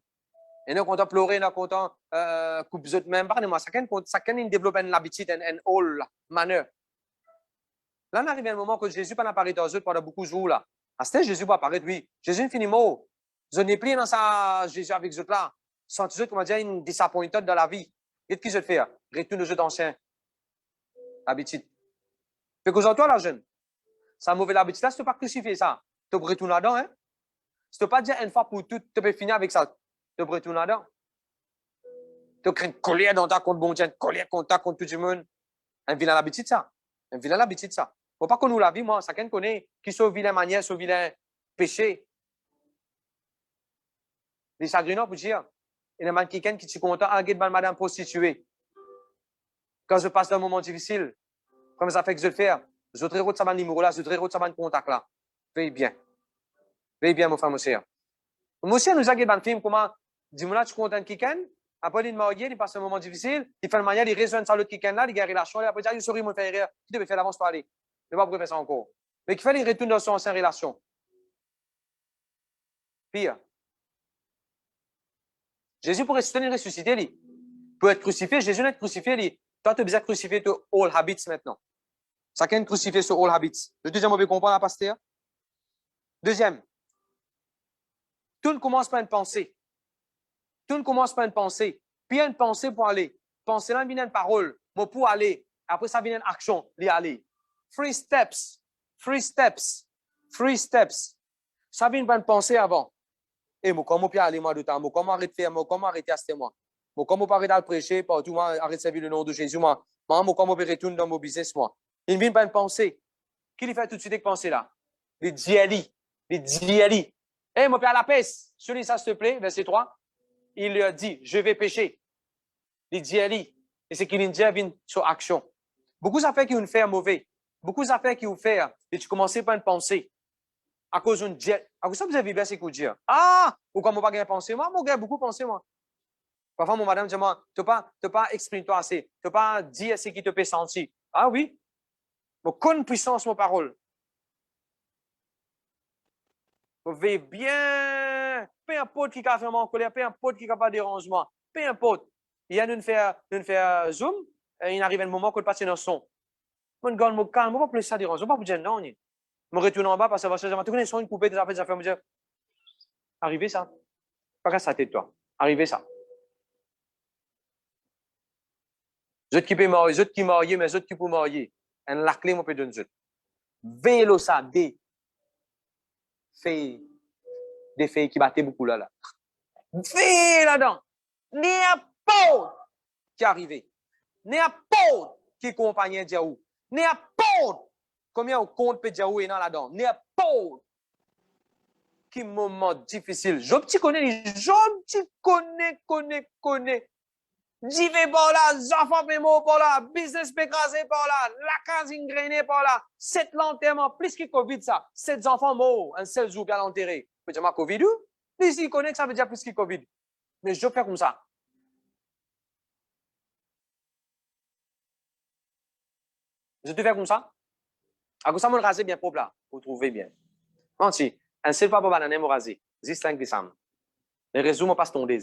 Et nous, quand on pleurer, nous, quand on coupe les autres, même pas, chacun développe une habitude, une old manner. Là, on arrive à un moment que Jésus pas apparaître aux autres pendant beaucoup de jours. Là. À ce temps, Jésus va apparaître, oui. Jésus est fini mot. Je n'ai plus dans sa Jésus avec les autres là. Sans les autres, comment dire, une disappointed dans la vie. Et qu'est-ce que je fais? Retourne aux autres anciens. Habitude. Fait qu'aujourd'hui, la jeune, ça mauvaise habitude là, si tu pas crucifier ça, tu peux retourner là-dedans, hein? Si tu pas dire une fois pour toutes, tu peux finir avec ça, tu peux retourner là-dedans. Tu crées une colère dans ta compte bon Dieu, une colère contre ta contre tout le monde. Un vilain habitude ça. Un vilain habitude ça. Faut pas qu'on nous la vie, moi, chacun connaît qui sont vilain manière, sont vilain péché. Les chagrins pour dire, il y a quelqu'un qui est content, ah, guide madame prostituée. Quand je passe dans un moment difficile, comme ça fait que je le fais, je te reroute ça mon numéro là, je te reroute ça mon contact là. Veille bien. Veille bien, mon frère, mon soeur. Monsieur nous a dit dans le film comment, dis-moi, tu es content de quelqu'un, après il marié, il passe un moment difficile, il fait le mariage, il résout ça l'autre quelqu'un là, il garde la relation, après il dit, sorry, mon frère, tu devais faire l'avance pour aller. Je ne vais pas faire ça encore. Mais qu'il fallait retourner dans son ancienne relation. Pire. Jésus pourrait se tenir ressusciter, lui. Pour être crucifié, Jésus n'est crucifié, lui. Toi, tu as besoin de crucifier tes old habits maintenant. Chacun crucifié sur old habits. Le deuxième, on veut comprendre la pasteur. Deuxième. Tout ne commence par une pensée. Tout ne commence par une pensée. Puis il y a une pensée pour aller. Pensée là, vient une parole. Mais pour aller. Après ça, vient une action. L'y aller. 3 steps. 3 steps. 3 steps. Ça vient une pensée avant. Et moi, comment puis aller, moi, de temps? Moi, comment arrêter de faire? Moi, comment arrêter à ce moi? Moi, comment pas arrêter de prêcher? Partout, moi, arrêter de servir le nom de Jésus, moi. Moi, comment puis retourner dans mon business, moi? Il vient pas une pensée. Qui lui fait tout de suite avec pensée là? Les diali. Les diali. Eh, moi, puis à la paix. Celui ça, s'il te plaît, verset 3. Il lui a dit, je vais pécher. Les diali. Et c'est qu'il vient vient sur action. Beaucoup d'affaires qui vous fait mauvais. Beaucoup d'affaires qui vous fait, et tu commences par une pensée. À cause d'une jet. À cause ça, vous avez vu, c'est quoi dire? Ah! Ou comme on pas gagner pensée. Moi, mon gars, beaucoup pensé, moi. Parfois, mon madame dit, moi, tu n'as pas exprimé toi assez. Tu n'as pas dit ce qui te fait sentir. Ah oui? Mon conne puissance, mon parole. Vous vivez bien. Peu importe qui a fait en colère, peu importe qui a pas dérangement. Peu importe. Il y a une faire zoom, et il arrive un moment qu'on passe dans le son. Mon gars, mon calme, moi, pas plus ça dérange. Pas pour dire non, je me retourne en bas parce que je vais te une coupée des affaires, je me dire, arrivez ça. Pas qu'à sa tête, toi. Arrivez ça. Les autres qui peuvent marier, les autres qui marier, mais les autres qui peuvent marier. Et la clé, moi, peut donner les autres. Vélo ça, des filles qui battaient beaucoup là. Veille là-dedans. N'importe qui est arrivé. N'importe qui accompagnait Diaou. N'importe combien on compte peut Diaou est là-dedans. N'importe qui moment difficile. Job, tu connais, Job, tu connais. J'y vais par là, enfants pémo par là, business pécrasé par là, la case ingrénée par là, 7 l'enterrement, plus que Covid ça, 7 enfants morts, un seul jour à l'enterrer. Peut dire ma Covid ou? Mais s'il connaît que ça veut dire plus que Covid. Mais je fais comme ça. Je te fais comme ça. À cause ça, mon rasé bien propre là, pour trouver bien. Menti, un seul pas pour banane, mon rasé. 5 décembre. Les réseaux m'ont pas tondés.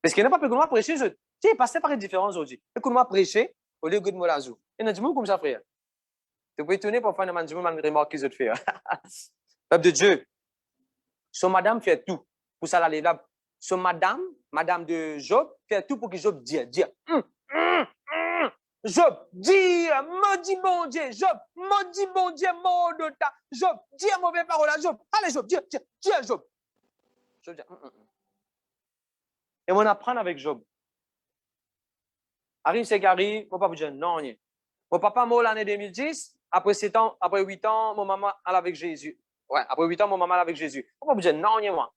Parce qu'il n'a pas pu prêcher, tu sais, passé par une différence aujourd'hui. Écoute-moi prêcher, au lieu de me la jouer. Et n'a dit comme ça, frère. Tu peux étonner pour faire une remarque qu'ils ont fait. Peuple de Dieu, son madame fait tout pour ça l'aller là. Son madame de Job, fait tout pour que Job dise. Job, dis, maudit bon Dieu, Job, maudit bon Dieu, maudota. Job, dis une mauvaise parole à Job. Allez, Job, dis à Job. Job dit, Et on apprend avec Job. Arrive, c'est qu'arrive, mon papa dit non, non. Mon papa mort l'année 2010, après 7 ans, après 8 ans, mon maman allait avec Jésus. Ouais, après 8 ans, mon maman allait avec Jésus. Mon papa dit non, non, moi.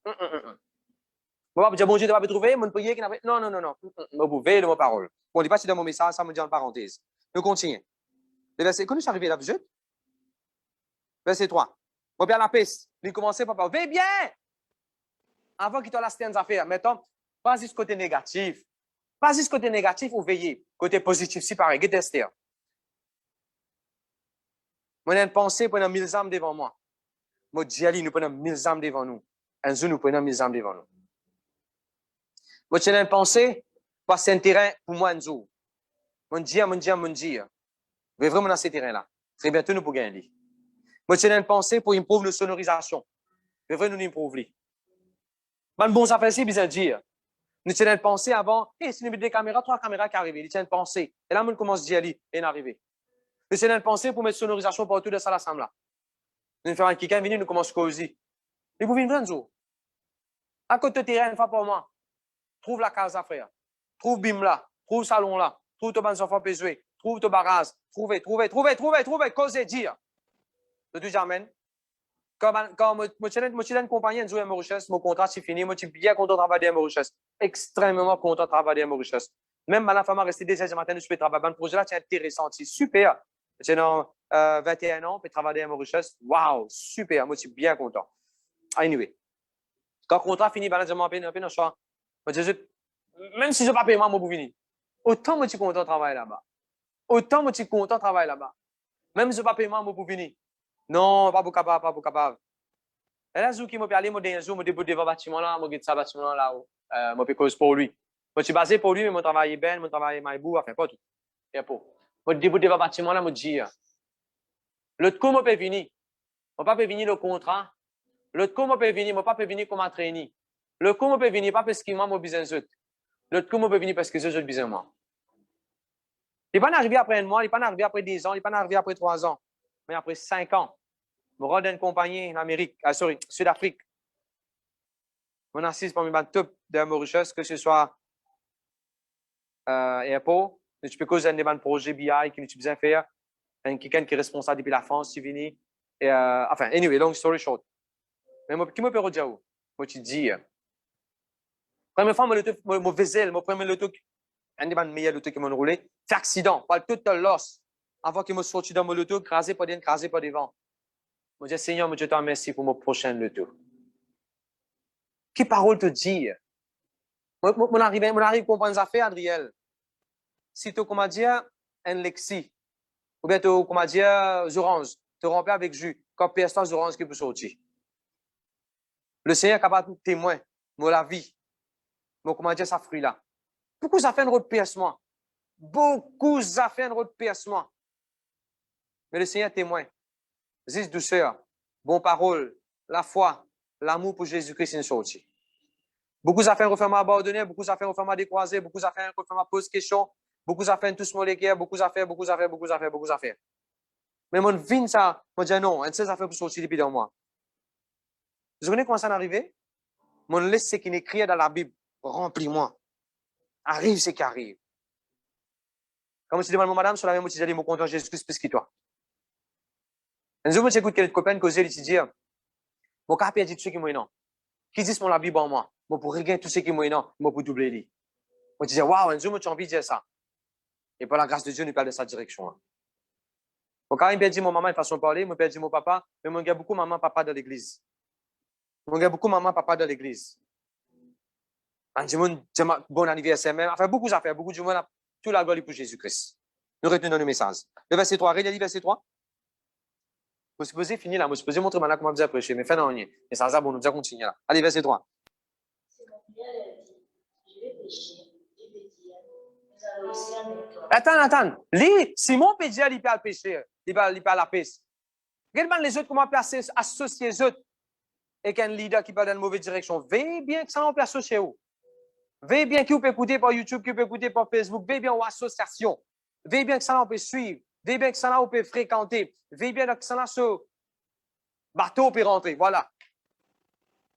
Mon papa dit bon Dieu, tu vas me trouver, mon prière qui n'a pas. Non. Vous pouvez de mon parole. Bon, on dit pas si dans mon message, ça me dit en parenthèse. Nous continuons. Le verset, quand nous sommes arrivés là, vous verset 3. Mon père la peste. Il commençait, papa, veille bien. Avant qu'il te laisse tes affaires. Mettons, pas juste côté négatif. Pas juste côté négatif ou veiller. Côté positif, si pareil. Get Esther. Moi, j'ai une pensée pendant 1000 âmes devant moi. Moi, Diali, nous prenons 1000 âmes devant nous. Un jour, nous prenons 1000 âmes devant nous. Moi, j'ai une pensée, parce que c'est un terrain pour moi un jour. Mon Dieu. Mais vraiment dans ce terrain-là. Très bientôt, nous pouvons gagner. Moi, j'ai une pensée pour improver nos sonorisations. Mais vraiment, nous improver. Mais bon, ça fait si bien dire. Nous avons une pensée avant, si nous mettons des caméras, 3 caméras qui arrivent. Nous avons une pensée. Et là, nous commençons à dire, et est arrivé. Nous avons une pensée pour mettre sonorisation partout de ça, la salle là. Nous faisons quelqu'un venir, nous commençons à causer. Et vous venez un jour. À côté de terrain, une fois pour moi. Trouve la case à faire. Trouve Bim là. Trouve salon là. Trouve ton bon enfant pésué. Trouve ton barrage. Trouvez. Causez, dire. Je dis amen. Quand je suis une compagnie, je suis à Mauritius, mon contrat c'est fini, je suis bien content de travailler à Mauritius. Extrêmement content de travailler à Mauritius. Même ma femme a resté 2 heures du matin, je peux travailler. Le projet là, c'est intéressant, c'est super. J'ai 21 ans, je peux travailler à Mauritius. Wow, super, moi je suis bien content. Anyway, quand le contrat finit, je m'en peine, même si je n'ai pas payé, moi, je vais venir. Autant je suis content de travailler là-bas. Même si je n'ai pas payé, moi, je vais venir. Non, pas capable. Et là, qui m'a parlé, moi, d'un jour, je débute devant le bâtiment là, je regarde ce bâtiment là, je peux cause pour lui. Je suis basé pour lui, mais je travaille bien, je travaille maïbou, enfin, pas tout. Et pour. Je débute devant le bâtiment là, je dis, l'autre coup, je peux venir. Je ne peux pas venir le contrat. L'autre coup, je peux venir, je ne peux pas venir comme entraîné. Le coup, je peux venir pas parce que moi, je besoin de l'autre coup, je peux venir parce que je besoin de moi. Il n'est pas arrivé après un mois, il n'est pas arrivé après 10 ans, il n'est pas arrivé après 3 ans, mais après 5 ans. Je rends une compagnie en Amérique, Sud-Afrique. Je assiste parmi les top de Mauritius, que ce soit Airport, tu peux causer un projet BI que tu besoin faire, quelqu'un qui est responsable depuis la France, tu viens. Enfin, anyway, long story short. Mais qui me peut dire où? Moi, tu dis, première fois, mon vaisselle, mon premier loto, un des meilleurs lotos qui m'ont roulé, fait accident, pas tout le loss. Avant qu'il me sorti dans mon loto, crasé pas devant. Je dis, Seigneur, je te remercie pour mon prochain loto. Quelle parole te dire? Mon arrive à comprendre ça fait, Adriel. Si tu comment dire, un lexi, ou bien tu comment dire, orange, tu remplis avec jus, quand personne orange qui peut sortir. Le Seigneur est capable de témoin, moi la vie, moi comment dire, ça fruit là. Beaucoup ça fait un autre percement. Beaucoup ça fait un autre percement. Mais le Seigneur est témoin. Juste douceur, bonne parole, la foi, l'amour pour Jésus-Christ est sorti. Beaucoup ça fait un referment abandonné, beaucoup ça fait un referment décroisé, beaucoup ça fait un referment pose question, beaucoup ça fait un tous moléculaire, beaucoup ça fait. Mais mon vin, ça, moi, je dis non, ça fait pour sortir depuis dans moi. Vous connaissez comment ça est arrivé? Mon laisse ce qui est écrit dans la Bible. Remplis-moi. Arrive ce qui arrive. Comme je dis, madame, sur la même, je dis, mon content Jésus-Christ plus que toi. Un jour, j'écoute quelques copains causer, ils disent, mon cap a dit tout ce qui est non. Qui dit mon la Bible en moi? Moi, pour régler tout ce qui est non, moi, pour doubler lui. Moi, je disais, waouh, un jour, j'ai envie de dire ça. Et par la grâce de Dieu, nous parle de sa direction. Mon quand il m'a dit mon maman, une façon de parler, mon père dit mon papa, mais mon gars, beaucoup maman, papa dans l'église. Mon gars, beaucoup maman, papa dans l'église. Bon anniversaire même. Enfin, beaucoup d'affaires, beaucoup de monde, tout la gloire pour Jésus-Christ. Nous retenons le message. Le verset 3, regardez verset 3. Vous supposez finir là, vous supposez montrer maintenant comment vous avez prêché, mais fin d'en rien. Mais ça, bon, nous allons continuer là. Allez, verset 3. C'est mon Père leur dit, je vais pécher, il peut dire, nous allons ici avec toi. Attends. Simon peut dire, il peut pécher, il peut la paix. Regardez les autres, comment associer les autres avec un leader qui va dans une mauvaise direction. Veillez bien que ça on peut associer où. Veillez bien qui vous peut écouter par YouTube, qui vous peut écouter par Facebook. Veillez bien aux associations. Veillez bien que ça on peut suivre. Veillez bien que ça on peut fréquenter. Veillez bien que ça sur bateau peut rentrer. Voilà.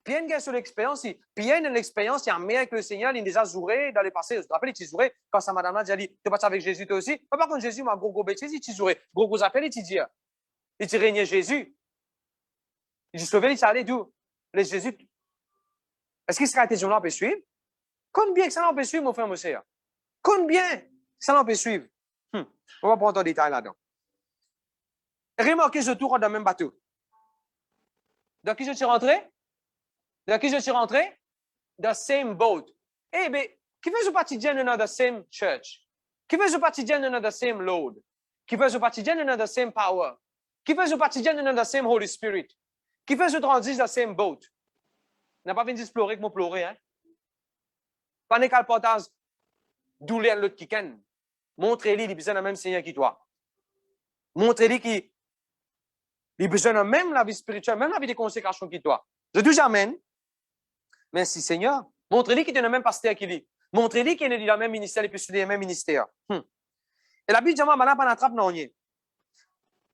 Puis il y a sur l'expérience, puis il y a une expérience, il y a un meilleur que le Seigneur, il déjà zouré dans le passé. Je te rappelle, il zouré quand sa madame a dit, tu vas avec Jésus toi aussi. Par contre, Jésus m'a gros bêtise, il zouré. Gros appel, il dit, il dit régner Jésus. Il dit sauver, il allé d'où? Les Jésus. Est-ce qu'il sera été là, on peut suivre? Combien que ça peut suivre, mon frère, mon sœur? Combien ça peut suivre? On va prendre un détail là-dedans. Remarquez, je tourne dans le même bateau. Dans qui je suis rentré? Dans qui je suis rentré? The same boat. Eh bien, qui fait partie de the same church? Qui fait partie de the same load? Qui fait partie de the same power? Qui fait partie de the same Holy Spirit? Qui fait transit the same boat? N'a pas venu explorer comme pleurer, hein? Pas n'est qu'à le portage douleur l'autre qui ken. Montrez-lui, il a besoin de même Seigneur qui toi. Montrez-lui qu'il a besoin de même la vie spirituelle, même la vie de consécration qui toi. Je dis amen. Merci Seigneur. Montrez-lui qu'il est le même pasteur qu'il est. Montrez-lui qu'il est dans le même ministère et puis sur le même ministère. Et la Bible dit, madame, pas d'attrape non rien.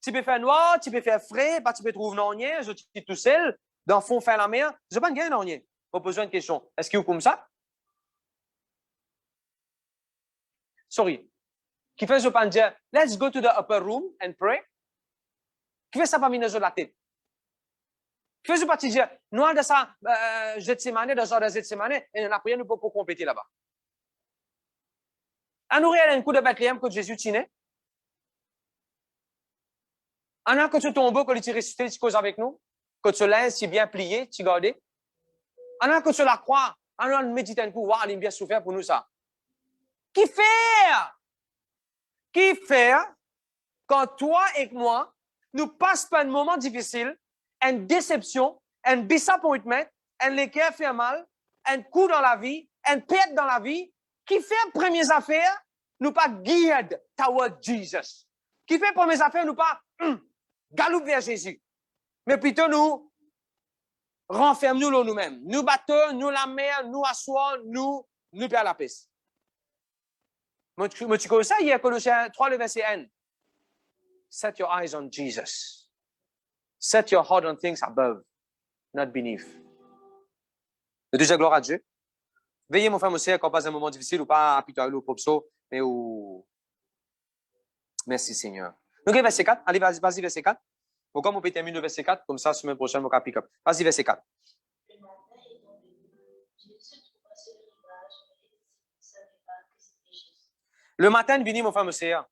Tu peux faire noir, tu peux faire frais, pas tu peux trouver non rien, je suis tout seul, dans le fond, faire la mer. Je n'ai pas de gain non rien. On pose une question. Est-ce qu'il est comme ça? Sorry. Qui fait, je peux dire, let's go to the upper room and pray. Qui fait ça pas venir sur la tête? Qui fait, je peux dire, nous, de ça, Gethsemane, de Gethsemane, et après, nous pouvons compéter là-bas. À nous, il y a un coup de Bethléem que Jésus tient. En a que tu tombes, que tu ressuscites, tu causes avec nous, que tu laisses, tu bien plié, tu gardes. En a que tu la crois, en a médite un coup, waouh, il a bien souffert pour nous ça. Qui fait? Qui fait quand toi et moi, nous passons par un moment difficile, une déception, un disappointment, un équerre fait mal, un coup dans la vie, une perte dans la vie, qui fait premières affaires, nous pas guide toward Jesus. Qui fait premières affaires, nous pas galope vers Jésus. Mais plutôt nous renfermons nous-mêmes. Nous battons, nous la mer, nous assoyons, nous perdons la paix. Mais tu connais ça, il y a Colossiens 3, le verset 1. Set your eyes on Jesus. Set your heart on things above, not beneath. De déjà gloire à Dieu. Veillez, mon frère, mon sœur, quand on passe un moment difficile ou pas, apitoyer ou propso, mais où. Merci, Seigneur. Donc, verset 4. Allez, vas-y, verset 4. Pourquoi on peut terminer le verset 4? Comme ça, semaine prochaine, on va pick up. Vas-y, verset 4. Le matin étant venu, Jésus se trouva sur le rivage, mais les disciples ne savaient pas que c'était Jésus. Le matin vini, mon frère, mon sœur.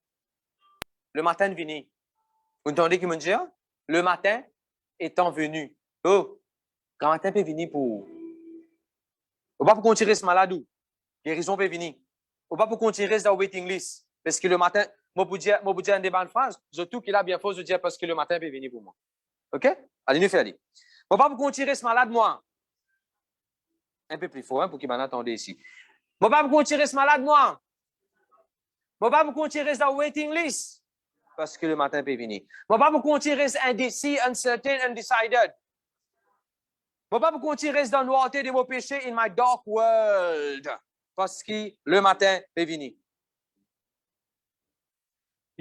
Le matin vini. Vous entendez qui me dit? Le matin étant venu. Oh, grand matin peut venir pour. On va pour qu'on tire ce malade ou. Guérison peut venir. On va pour qu'on tire dans la waiting list. Parce que le matin, moi, pour dire une des bonnes phrases, surtout qu'il a bien faux, je dis parce que le matin peut venir pour moi. OK? Allez, nous faisons. On va pour qu'on tire ce malade, moi. Un peu plus fort, hein, pour qu'il m'en attende ici. On va pour qu'on tire ce malade, moi. On va pour qu'on tire dans la waiting list. Parce que le matin peut venir. On va pour qu'on tire indécis, uncertain, undecided. On va pour qu'on tire dans le noirté de vos péchés in my dark world. Parce que le matin peut venir.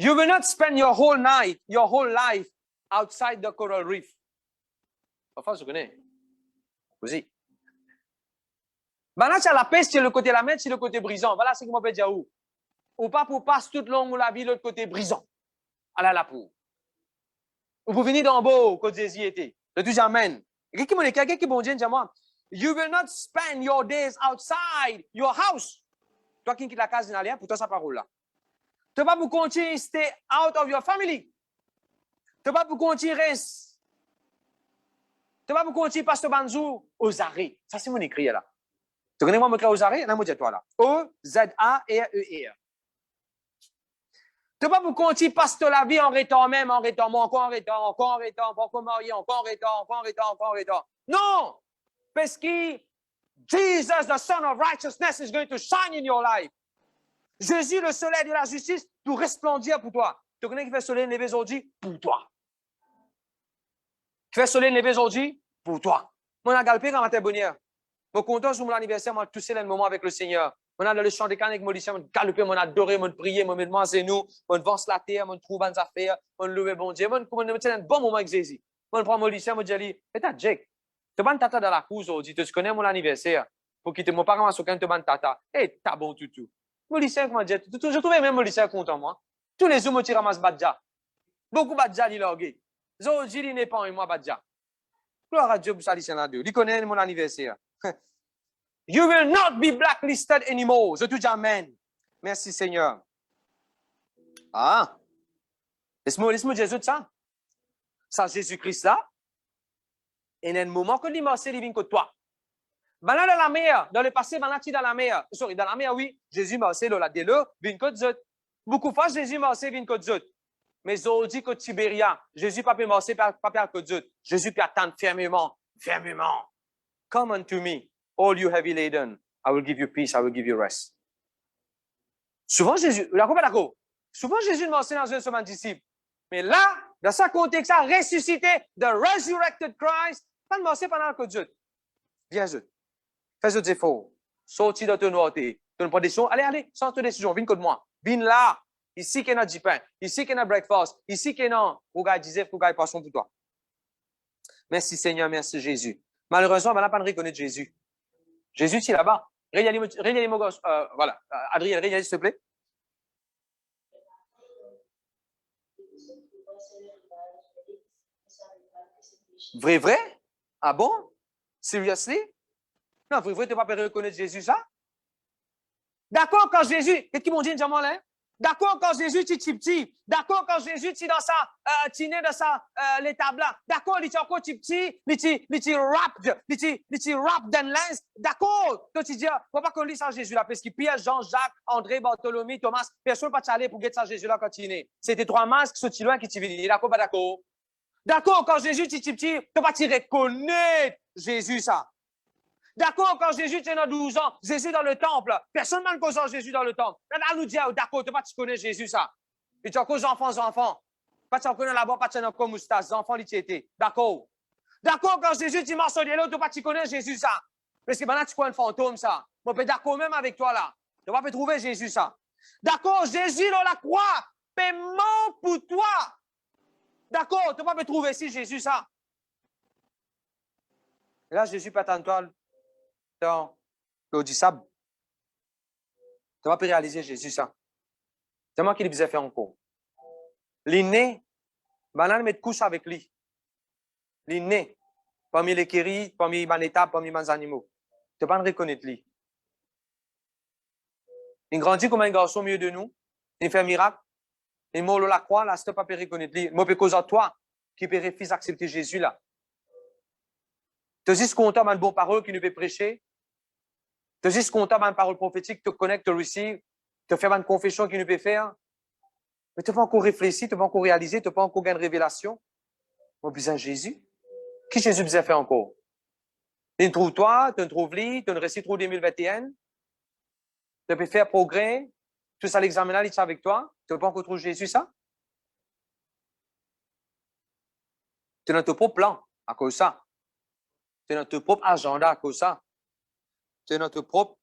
You will not spend your whole night, your whole life outside the coral reef. Enfin, je connais. Aussi. Maintenant, tu as la peste sur le côté de la mer, sur le côté brisant. Voilà ce que je peux dire où. Ou pas pour passer toute longue la vie l'autre côté brisant. À la pour. Ou pour venir d'en bas, quand Jésus était. Le tout amen. Quelqu'un qui bon Dieu, dis-moi. You will not spend your days outside your house. Toi qui quitte la case d'inalien, pour toi, sa parole là. Tu ne vas pas pour continuer stay out of your family. Tu ne vas pas pour continuer rester. Tu ne vas pas pour continuer pasteur Banzou aux arrêts. Ça, c'est mon écrit là. Tu connais moi mon écrit aux arrêts? Là, moi, dis-toi là. O-Z-A-R-E-R. Tu ne vas pas pour continuer pasteur la vie en retard même, en retard, encore en retard, encore en retard, encore marié, encore en retard, encore en retard, encore en retard. Non! Parce que Jesus, the Son of Righteousness, is going to shine in your life. Jésus, le soleil de la justice, tout resplendir pour toi. Tu connais qui fait le soleil lever aujourd'hui? Pour toi. Qui fait le soleil lever aujourd'hui? Pour toi. Moi, on a galopé quand matin bonheur. Mon content sur mon anniversaire, moi, toussé le moment avec le Seigneur. On a dans le chant des cannes avec mon lycée, on a galopé, on a adoré, on a prié, on a demandé nous, on avance la terre, on trouve des affaires, on loué bon Dieu, on a un bon moment avec Jésus. On prend mon lycée, on dit, mais t'as Jack, tu vas tata dans la cour aujourd'hui, tu connais mon anniversaire, pour quitter mon parent à ce quand tu vas tata. Eh, t'as bon toutou. Mon lycée, comment dire, je trouvais même mon lycée content, moi. Tous les jours, je ramasse Badja. Beaucoup Badja, il lorgué. Aujourd'hui, il n'est pas un moi Badja. Gloire à Dieu pour ça, lycée là deux. Il connaît mon anniversaire. You will not be blacklisted anymore. Je te dis amen. Merci Seigneur. Ah. Laisse-moi Jésus de ça. Ça, Jésus-Christ là. Et il y a un moment que l'immense vient contre toi. Maintenant, dans la mer, dans le passé, maintenant, tu es dans la mer. Sorry, dans la mer, oui. Jésus m'a aussi la déleu, vient contre Zot. Beaucoup de fois, Jésus m'a aussi vient contre Zot. Mais aujourd'hui, que Tibéria, Jésus pas peut marcher, pas contre Zot. Jésus peut attendre fermement, fermement. Come unto me, all you heavy laden. I will give you peace, I will give you rest. Souvent, Jésus, d'accord? Souvent, Jésus m'a aussi dans un semaine disciple. Mais là, dans ce contexte, ça ressuscité, the resurrected Christ, pas de marcher pendant que Zot. Viens Zot. Fais ce défaut. Sortis de ton noirté. Tu ne prends des décision. Allez, sors tes décisions. Viens contre moi. Viens là. Ici, qu'il y a du pain. Ici, qu'il y a breakfast. Ici, qu'il y a regarde, disait, regarde, poisson pour toi. Merci Seigneur, merci Jésus. Malheureusement, on n'a pas de reconnaître Jésus. Jésus, c'est là-bas. Voilà. Adrien, s'il te plaît. Vrai? Ah bon? Seriously? Non, vrai, tu ne vas pas reconnaître Jésus, ça? D'accord, quand Jésus, qu'est-ce qu'ils m'ont dit, Jamal, hein? D'accord, quand Jésus, tu es petit. D'accord, quand Jésus, tu es dans sa, tu es dans sa, l'étable là. D'accord, il est encore petit, il rap dans l'ins. D'accord, toi, tu dis, faut pas qu'on lit ça Jésus là, parce que Pierre, Jean, Jacques, André, Bartholomew, Thomas, personne ne peut aller pour guetter ça Jésus là quand il est né. C'était trois masques qui sont loin qui t'y viennent. D'accord, pas d'accord? D'accord, quand Jésus, tu es petit, tu ne vas pas reconnaître Jésus, ça. D'accord, quand Jésus était dans 12 ans, Jésus dans le temple, personne ne connaît Jésus dans le temple. Là, nous dit, d'accord, tu connais Jésus, ça. Et tu as cause enfants. Pas tu connais là-bas, pas tu as comme moustache, enfants, il était. D'accord. D'accord, quand Jésus, tu marches sur les lots, tu connais Jésus, ça. Parce que maintenant, tu connais un fantôme, ça. Moi, je d'accord même avec toi, là. Tu vas pas trouver Jésus, ça. D'accord, Jésus dans la croix, paiement pour toi. D'accord, tu vas pas trouver ici Jésus, ça. Et là, Jésus peut attendre toi. Dans l'eau du sable. Tu vas pas réaliser Jésus ça. C'est moi qui lui faisais faire encore. L'inné, banane met couche avec lui. L'inné, parmi les kéris, parmi les étapes, parmi les animaux. Tu ne vas pas reconnaître lui. Il grandit comme un garçon au milieu de nous. Il fait un miracle. Il mort la croix, là, tu ne peux pas reconnaître lui. Moi, parce que toi, qui peux refuser d'accepter Jésus là. Tu es juste content d'une bonne parole qui nous peut prêcher. Tu es juste content d'une parole prophétique, tu connectes, tu reçois, tu fais une confession qu'il nous peut faire. Mais tu n'as pas encore réfléchi, tu n'as pas encore réalisé, tu n'as pas encore gagné une révélation. On a besoin de Jésus. Qui Jésus besoin faire encore? Tu trouves toi, tu trouves lui, tu réussis trop 2021. Tu peux faire progrès. Tout ça, l'examen là, il est avec toi. Tu n'as pas encore trouvé Jésus, ça? Tu as notre propre plan à cause de ça. Tu as notre propre agenda à cause de ça. C'est notre propre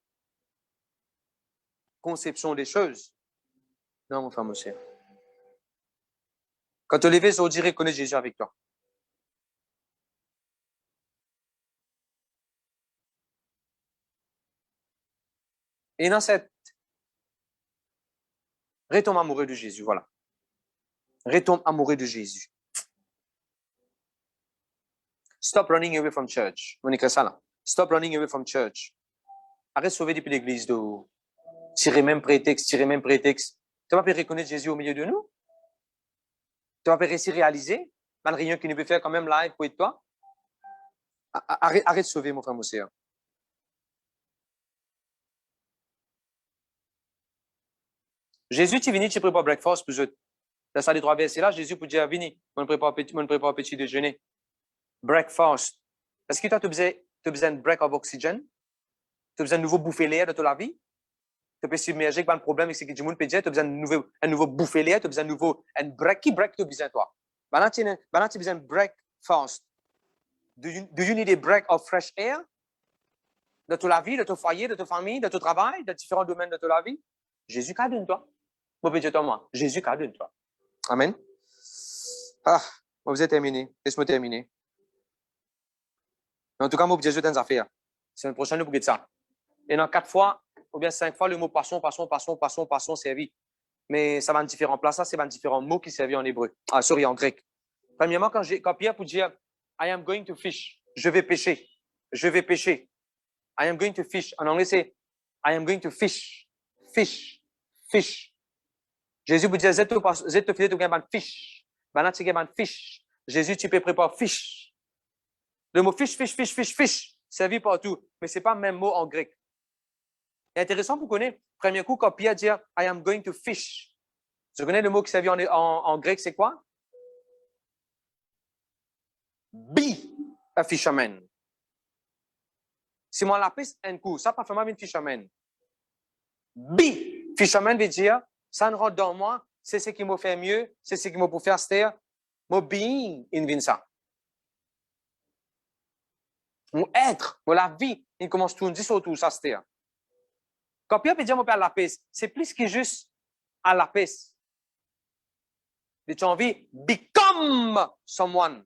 conception des choses. Non, mon frère, monsieur. Quand tu levé, on dirait connaître Jésus avec toi. Et dans cette... Retombe amoureux de Jésus, voilà. Retombe amoureux de Jésus. Stop running away from church. On écrit ça là. Stop running away from church. Arrête de sauver depuis l'église de tirer même prétexte. Tu vas pas reconnaître Jésus au milieu de nous? Tu vas pas réussir à réaliser, malgré rien qui ne peut faire quand même live pour être toi? Arrête de sauver, mon frère, mon sœur. Jésus, tu viens, tu prépares breakfast pour eux. Dans ça, les 3 versets là, Jésus peut dire, venez, on prépare petit déjeuner. Breakfast. Est-ce que toi, tu as besoin de break of oxygen? Tu as besoin de nouveau bouffer l'air de toute la vie? Tu peux submerger par le problème, c'est que du monde peut dire, tu as besoin de un nouveau bouffer l'air, tu as besoin de nouveau, un break, qui break tu as besoin, toi? Maintenant, tu as besoin de breakfast. Do you need a break of fresh air? De toute la vie, de ton foyer, de ta famille, de ton travail, de différents domaines de toute la vie? Jésus qu'a donné toi. Moi, peux dire moi, Jésus qu'a donné toi. Amen. Ah, vous êtes terminé. Laisse-moi terminer. En tout cas, moi, Jésus des affaires. C'est une prochaine, nous, pour ça. Et dans 4 fois, ou bien 5 fois, le mot passons servi. Mais ça va en différents places, ça, c'est dans différents mots qui servent en hébreu. Ah, sorry, en grec. Premièrement, quand Pierre pour dire, I am going to fish. Je vais pêcher. Je vais pêcher. I am going to fish. En anglais, c'est I am going to fish. Fish. Fish. Jésus vous dit, zet filet, tu gagnes fish. Maintenant, tu gagnes fish. Jésus, tu peux préparer fish. Le mot fish, servi partout. Mais ce n'est pas le même mot en grec. C'est intéressant pour connaître. Premier coup, quand Pierre dit, I am going to fish. Vous connaissez le mot qui servi en grec, c'est quoi? Be a fisherman. Si moi la piste un coup, ça pas vraiment une fisherman. Be fisherman veut dire, ça ne rentre dans moi, c'est ce qui m'a fait mieux, c'est ce qui m'a pour faire stir. Mon being invente ça. Mon être, la vie, il commence tout, dit surtout ça stir. Quand Pierre peut dire, mon père la piste, c'est plus que juste à la piste. Tu as envie, become someone.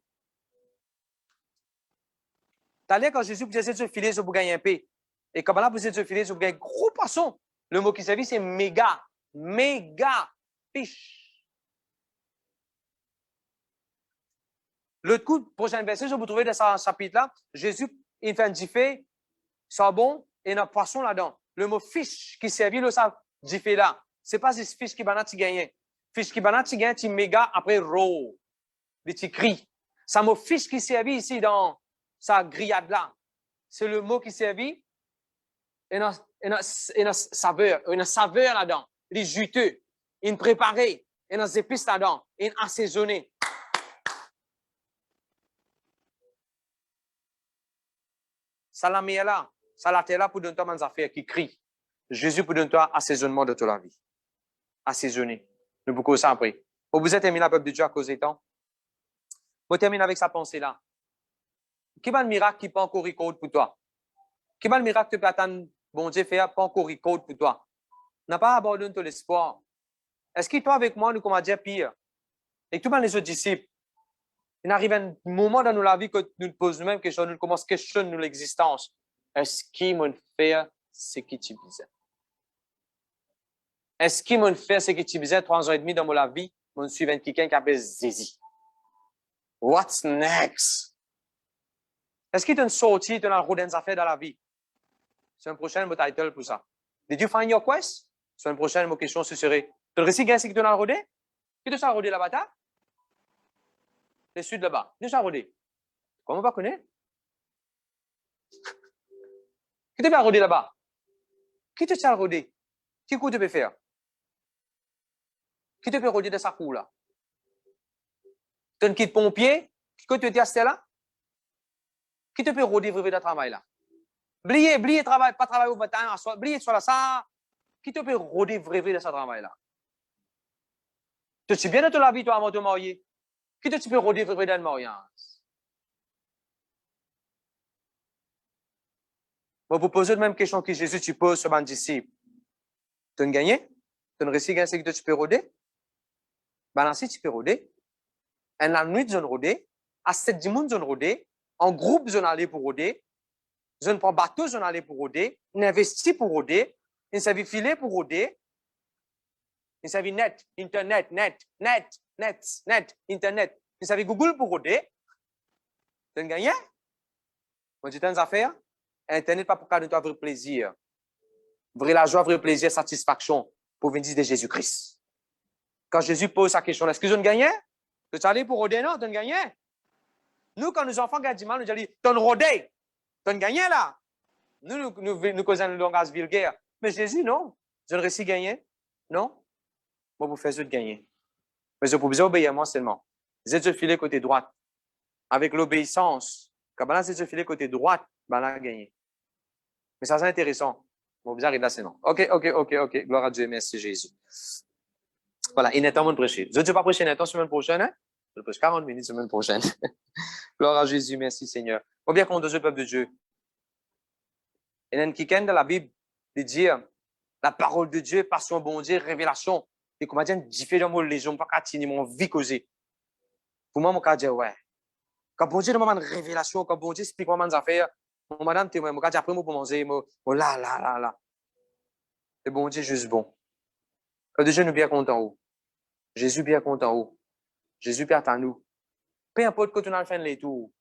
T'allais quand Jésus disait de filer sur pour gagner un paix. Et comme là, vous êtes de filer sur pour gagner un gros poisson. Le mot qui servit, c'est méga. Méga fish. Le coup, prochain verset, je vous trouvez dans ce chapitre-là, Jésus, il fait un diffé, sabon, et un poisson là-dedans. Le mot fish qui servit, le ça, diffé là. C'est pas ce fish qui banat, tu gagnes. Fish qui banat, tu gagnes, tu méga, après raw. Des petits cris. C'est mot fish qui servit ici dans sa grillade-là. C'est le mot qui servit. Et une saveur là-dedans. Il est juteux. Il est préparé. Il y a des épices là-dedans. Il est assaisonné. Ça la met là. Ça la terre là pour donner toi des affaires qui crient. Jésus pour donner toi assaisonnement de toute la vie. Assaisonné. Nous beaucoup ça après. Vous êtes terminé la peuple de Dieu à cause des temps. Je termine avec sa pensée là. Quel est le miracle qui peut encore record pour toi? Quel est le miracle que tu peux attendre, bon Dieu, faire pas encore record pour toi? N'a pas abandonné ton espoir. Est-ce que toi avec moi, nous commençons à dire pire? Et tout le monde les autres disciples, il arrive un moment dans la vie que nous nous posons même question, nous commençons à questionner l'existence. Est-ce qu'il m'a fait ce que tu disais? Est-ce qu'il m'a fait ce que tu disais 3 ans et demi dans ma vie? Je suis quelqu'un qui appelle Zézi. What's next? Est-ce qu'il t'a sorti, tu as une roue affaires dans la vie? C'est un prochain mot title pour ça. Did you find your quest? C'est une prochaine mot question, ce serait. Tu as réussi à ce que tu as rodé? Qui tu as rodé là-bas, t'as? Le sud là-bas. Qui tu as rodé? Comment pas connaître? Qui tu as rodé là-bas? Qui tu as rodé? Qui coup tu peux faire? Qui te peut rodé de sa cour là? Tu as un kit pompier? Qui tu es assis là? Qui te peut rodé vrai de travail là? Blier travail, pas travail au matin, blier sur la ça. Qui te peut rodé vrai de ce travail là? Tu sais bien de la vie toi avant de te marier? Qui te peut rodé vrai dans le mariage? Je vais vous poser la même question que Jésus tu poses sur un disciple. Tu as gagné? Tu as réussi à gagner ce que tu peux roder? Ben, si tu peux roder. Et la nuit, je rôder. À 7 jours, je rôder. En groupe, je aller pour rôder. Je prends bateau, je aller pour rôder. Je investis pour rôder. Je savais filer pour rôder. Je savais net, internet, internet. Je savais Google pour rôder. Tu as gagné? Moi, j'ai des affaires. Internet, pas pour faire de toi vrai plaisir. Vrai la joie, vrai plaisir, satisfaction pour venir de Jésus-Christ. Quand Jésus pose sa question, est-ce que je ne gagnais? Tu es allé pour rôder, non? Tu ne gagnais? Nous, quand nos enfants gagnent du mal, nous disons, tu as rôdé. Tu as gagné là. Nous causons un langage vulgaire. Mais Jésus, non. Je ne réussis gagner. Non. Moi, vous faites gagner. Mais je peux obéir moi seulement. Vous êtes filé côté droite. Avec l'obéissance, quand vous êtes filé côté droite, vous allez gagner. Mais ça, c'est intéressant. Bon, vous arrivez là, c'est non. OK. Gloire à Dieu, merci Jésus. Voilà, il est temps de prêcher. Je ne vais pas prêcher la semaine prochaine, hein? Je prêche 40 minutes la semaine prochaine. Gloire à Jésus, merci Seigneur. Combien qu'on doit peuple de Dieu? Il y a un quelqu'un dans la Bible qui dit la parole de Dieu, passion bon Dieu, révélation. Et comment dire, différents les gens, pas qu'à mon vie causée. Pour moi, je dis ouais. Quand bon Dieu demande une révélation, quand bon Dieu explique comment mes affaires, mon madame témoin, je dis après moi pour manger, là. Et bon Dieu juste bon. Que Dieu nous bien content où. Jésus bien content où. Jésus bien à nous. Peu importe que tu n'as fait les tours.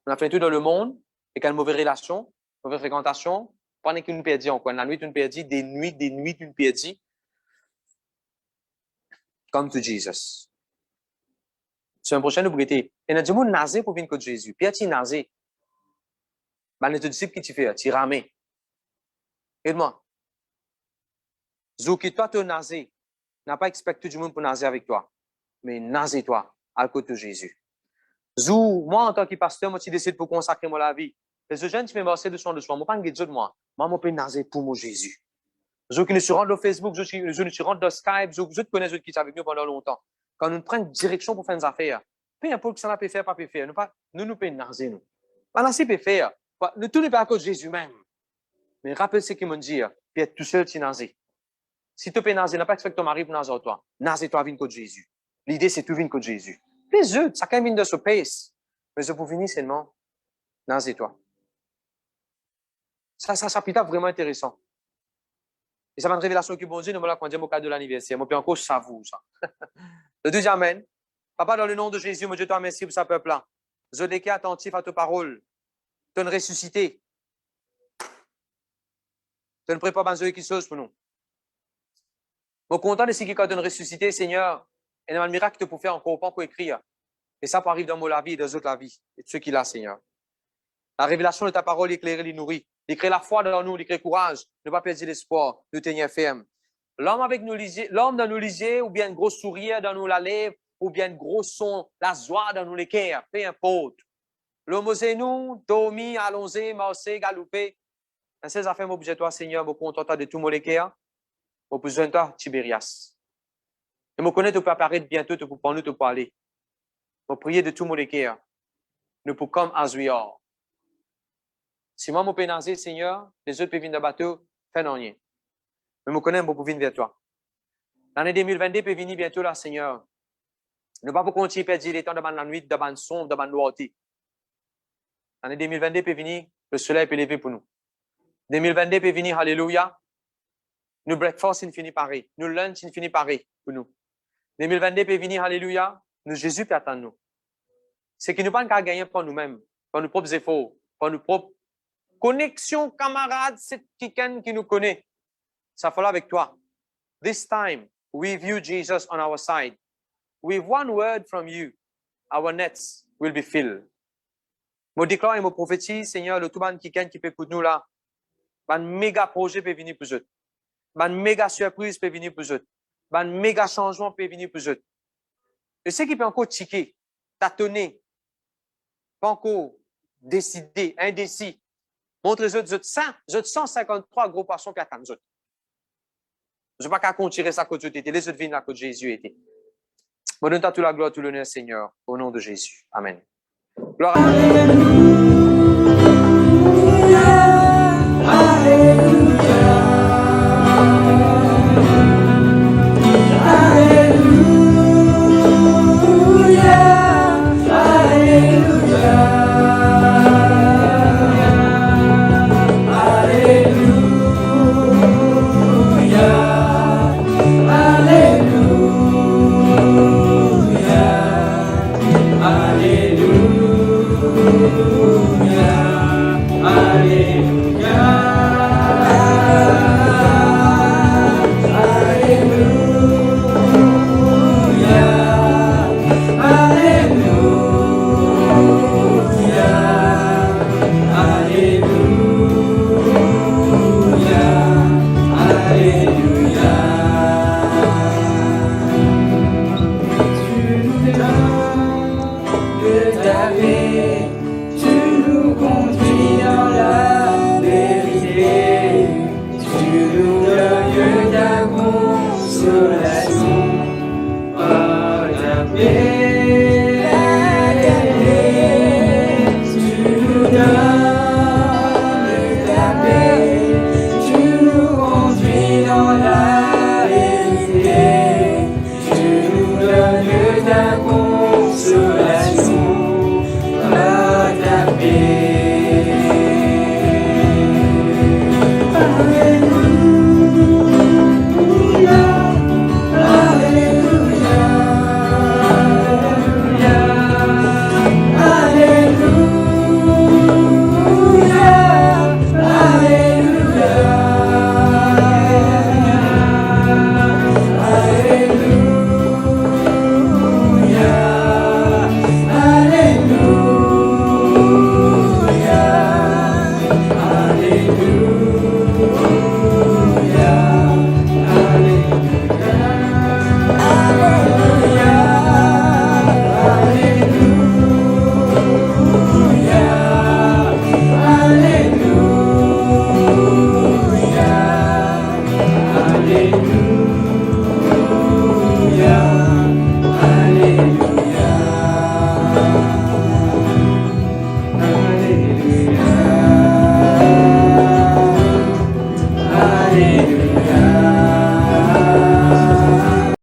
On a fait tout dans le monde, et qu'une mauvaise relation, mauvaise fréquentation, pendant qu'une perdit encore, la nuit une perdit, des nuits une perdit. Come to Jesus. C'est un prochain obligé. Et nous disons, nazé pour venir que Jésus. Pierre, tu es nazé. Ben, les disciples qui tu fais, tu ramé. Aide-moi. Zouki, toi, tu es nazé. N'a pas expecté du monde pour nazer avec toi. Mais nazé-toi, à côté de Jésus. Zou, moi, en tant que pasteur, moi, tu décides pour consacrer ma vie. Les jeunes, tu fais marcher de soin de soi. Moi, pas un guide de moi. Moi, je peux nazer pour mon Jésus. Je qui nous suis rendu au Facebook, je nous suis rendu au Skype, je connais ceux qui sont avec nous pendant longtemps. Quand nous prenons direction pour faire des affaires, peu importe que ça n'a pas faire, pas faire, nous pouvons nazer, nous. Pas si peut faire. Nous tout n'est pas à cause de Jésus même. Mais rappelle ce qu'il m'a dit, puis être tout seul, tu nazer. Si tu peux nazer, n'a pas expecté ton mari pour nazer toi. Nazer-toi, viens de Jésus. L'idée, c'est tout vient de Jésus. Les autres, ça quand même de ce pace. Mais je peux venir seulement, nazer-toi. Ça peut être vraiment intéressant. Et ça va une révélation que bon Dieu nous m'a dit au cas de l'anniversaire. Moi, puis encore, ça vous, ça. Le deuxième amen. Papa, dans le nom de Jésus, moi, je te remercie pour ce peuple-là. Je déclare attentif à tes paroles. Tu as ressuscité. Tu ne prépares pas quelque chose pour nous. Je suis content de ce que tu as ressuscité, Seigneur. Et il y a un miracle que tu peux faire encore, pas pour écrire. Et ça peut arriver dans mon vie et dans autres la vie. Et ceux qui l'ont, Seigneur. La révélation de ta parole éclairée, les nourrit. Il crée la foi dans nous, il crée courage, ne pas perdre l'espoir, nous tenir ferme. L'homme avec nous l'homme dans nous lisier, ou bien un gros sourire dans nous la lèvre, ou bien un gros son, la joie dans nous les cœurs, peu importe. L'homme c'est nous, dormi, allons-y, marcher, galoper. Dans ces affaires, moi, toi, Seigneur, moi, content de tout mon cœur, moi, besoin de toi, Tibérias. Et moi, connais, tu peux apparaître bientôt, tu peux prendre, tu peux aller. Moi, prier de tout mon cœur, nous pouvons comme as we are. Si moi, je peux nager, Seigneur, les autres peuvent venir de bateau, fais rien. Mais je connais, je peux venir vers toi. L'année 2022 peut venir bientôt, là, Seigneur. Ne pas continuer à perdre les temps devant la nuit, devant le sombre, devant le noir. L'année 2022 peut venir, le soleil peut lever pour nous. 2022 peut venir, alléluia. Nous breakfast, il finit pareil. Nous lunch, il finit pareil pour nous. 2022 peut venir, alléluia. Nous, Jésus peut attendre nous. C'est que nous ne pouvons pas gagner pour nous-mêmes, pour nos propres efforts, pour nos propres connexion, camarade, c'est quelqu'un qui nous connaît. Ça fera avec toi. This time, we view Jesus on our side. With one word from you, our nets will be filled. Je déclare et je prophétise, Seigneur, le tout ban quelqu'un qui peut écouter nous là. Un méga projet peut venir pour eux. Un méga surprise peut venir pour eux. Un méga changement peut venir pour eux. Et ce qui peut encore tiquer, tâtonner, pas encore décider, indécis. Montre les autres 153 gros poissons qui attendent les autres. Je ne vais pas qu'à continuer ça à côté de les autres viennent à côté de Jésus était. Je donne toute la gloire, tout l'honneur, Seigneur, au nom de Jésus. Amen. Gloire à Dieu. ta paix, tu nous conduis dans la vérité, tu nous donnes ta consolation. Par ta paix, tu nous donnes ta paix, tu nous conduis dans la vérité, tu nous donnes ta consolation.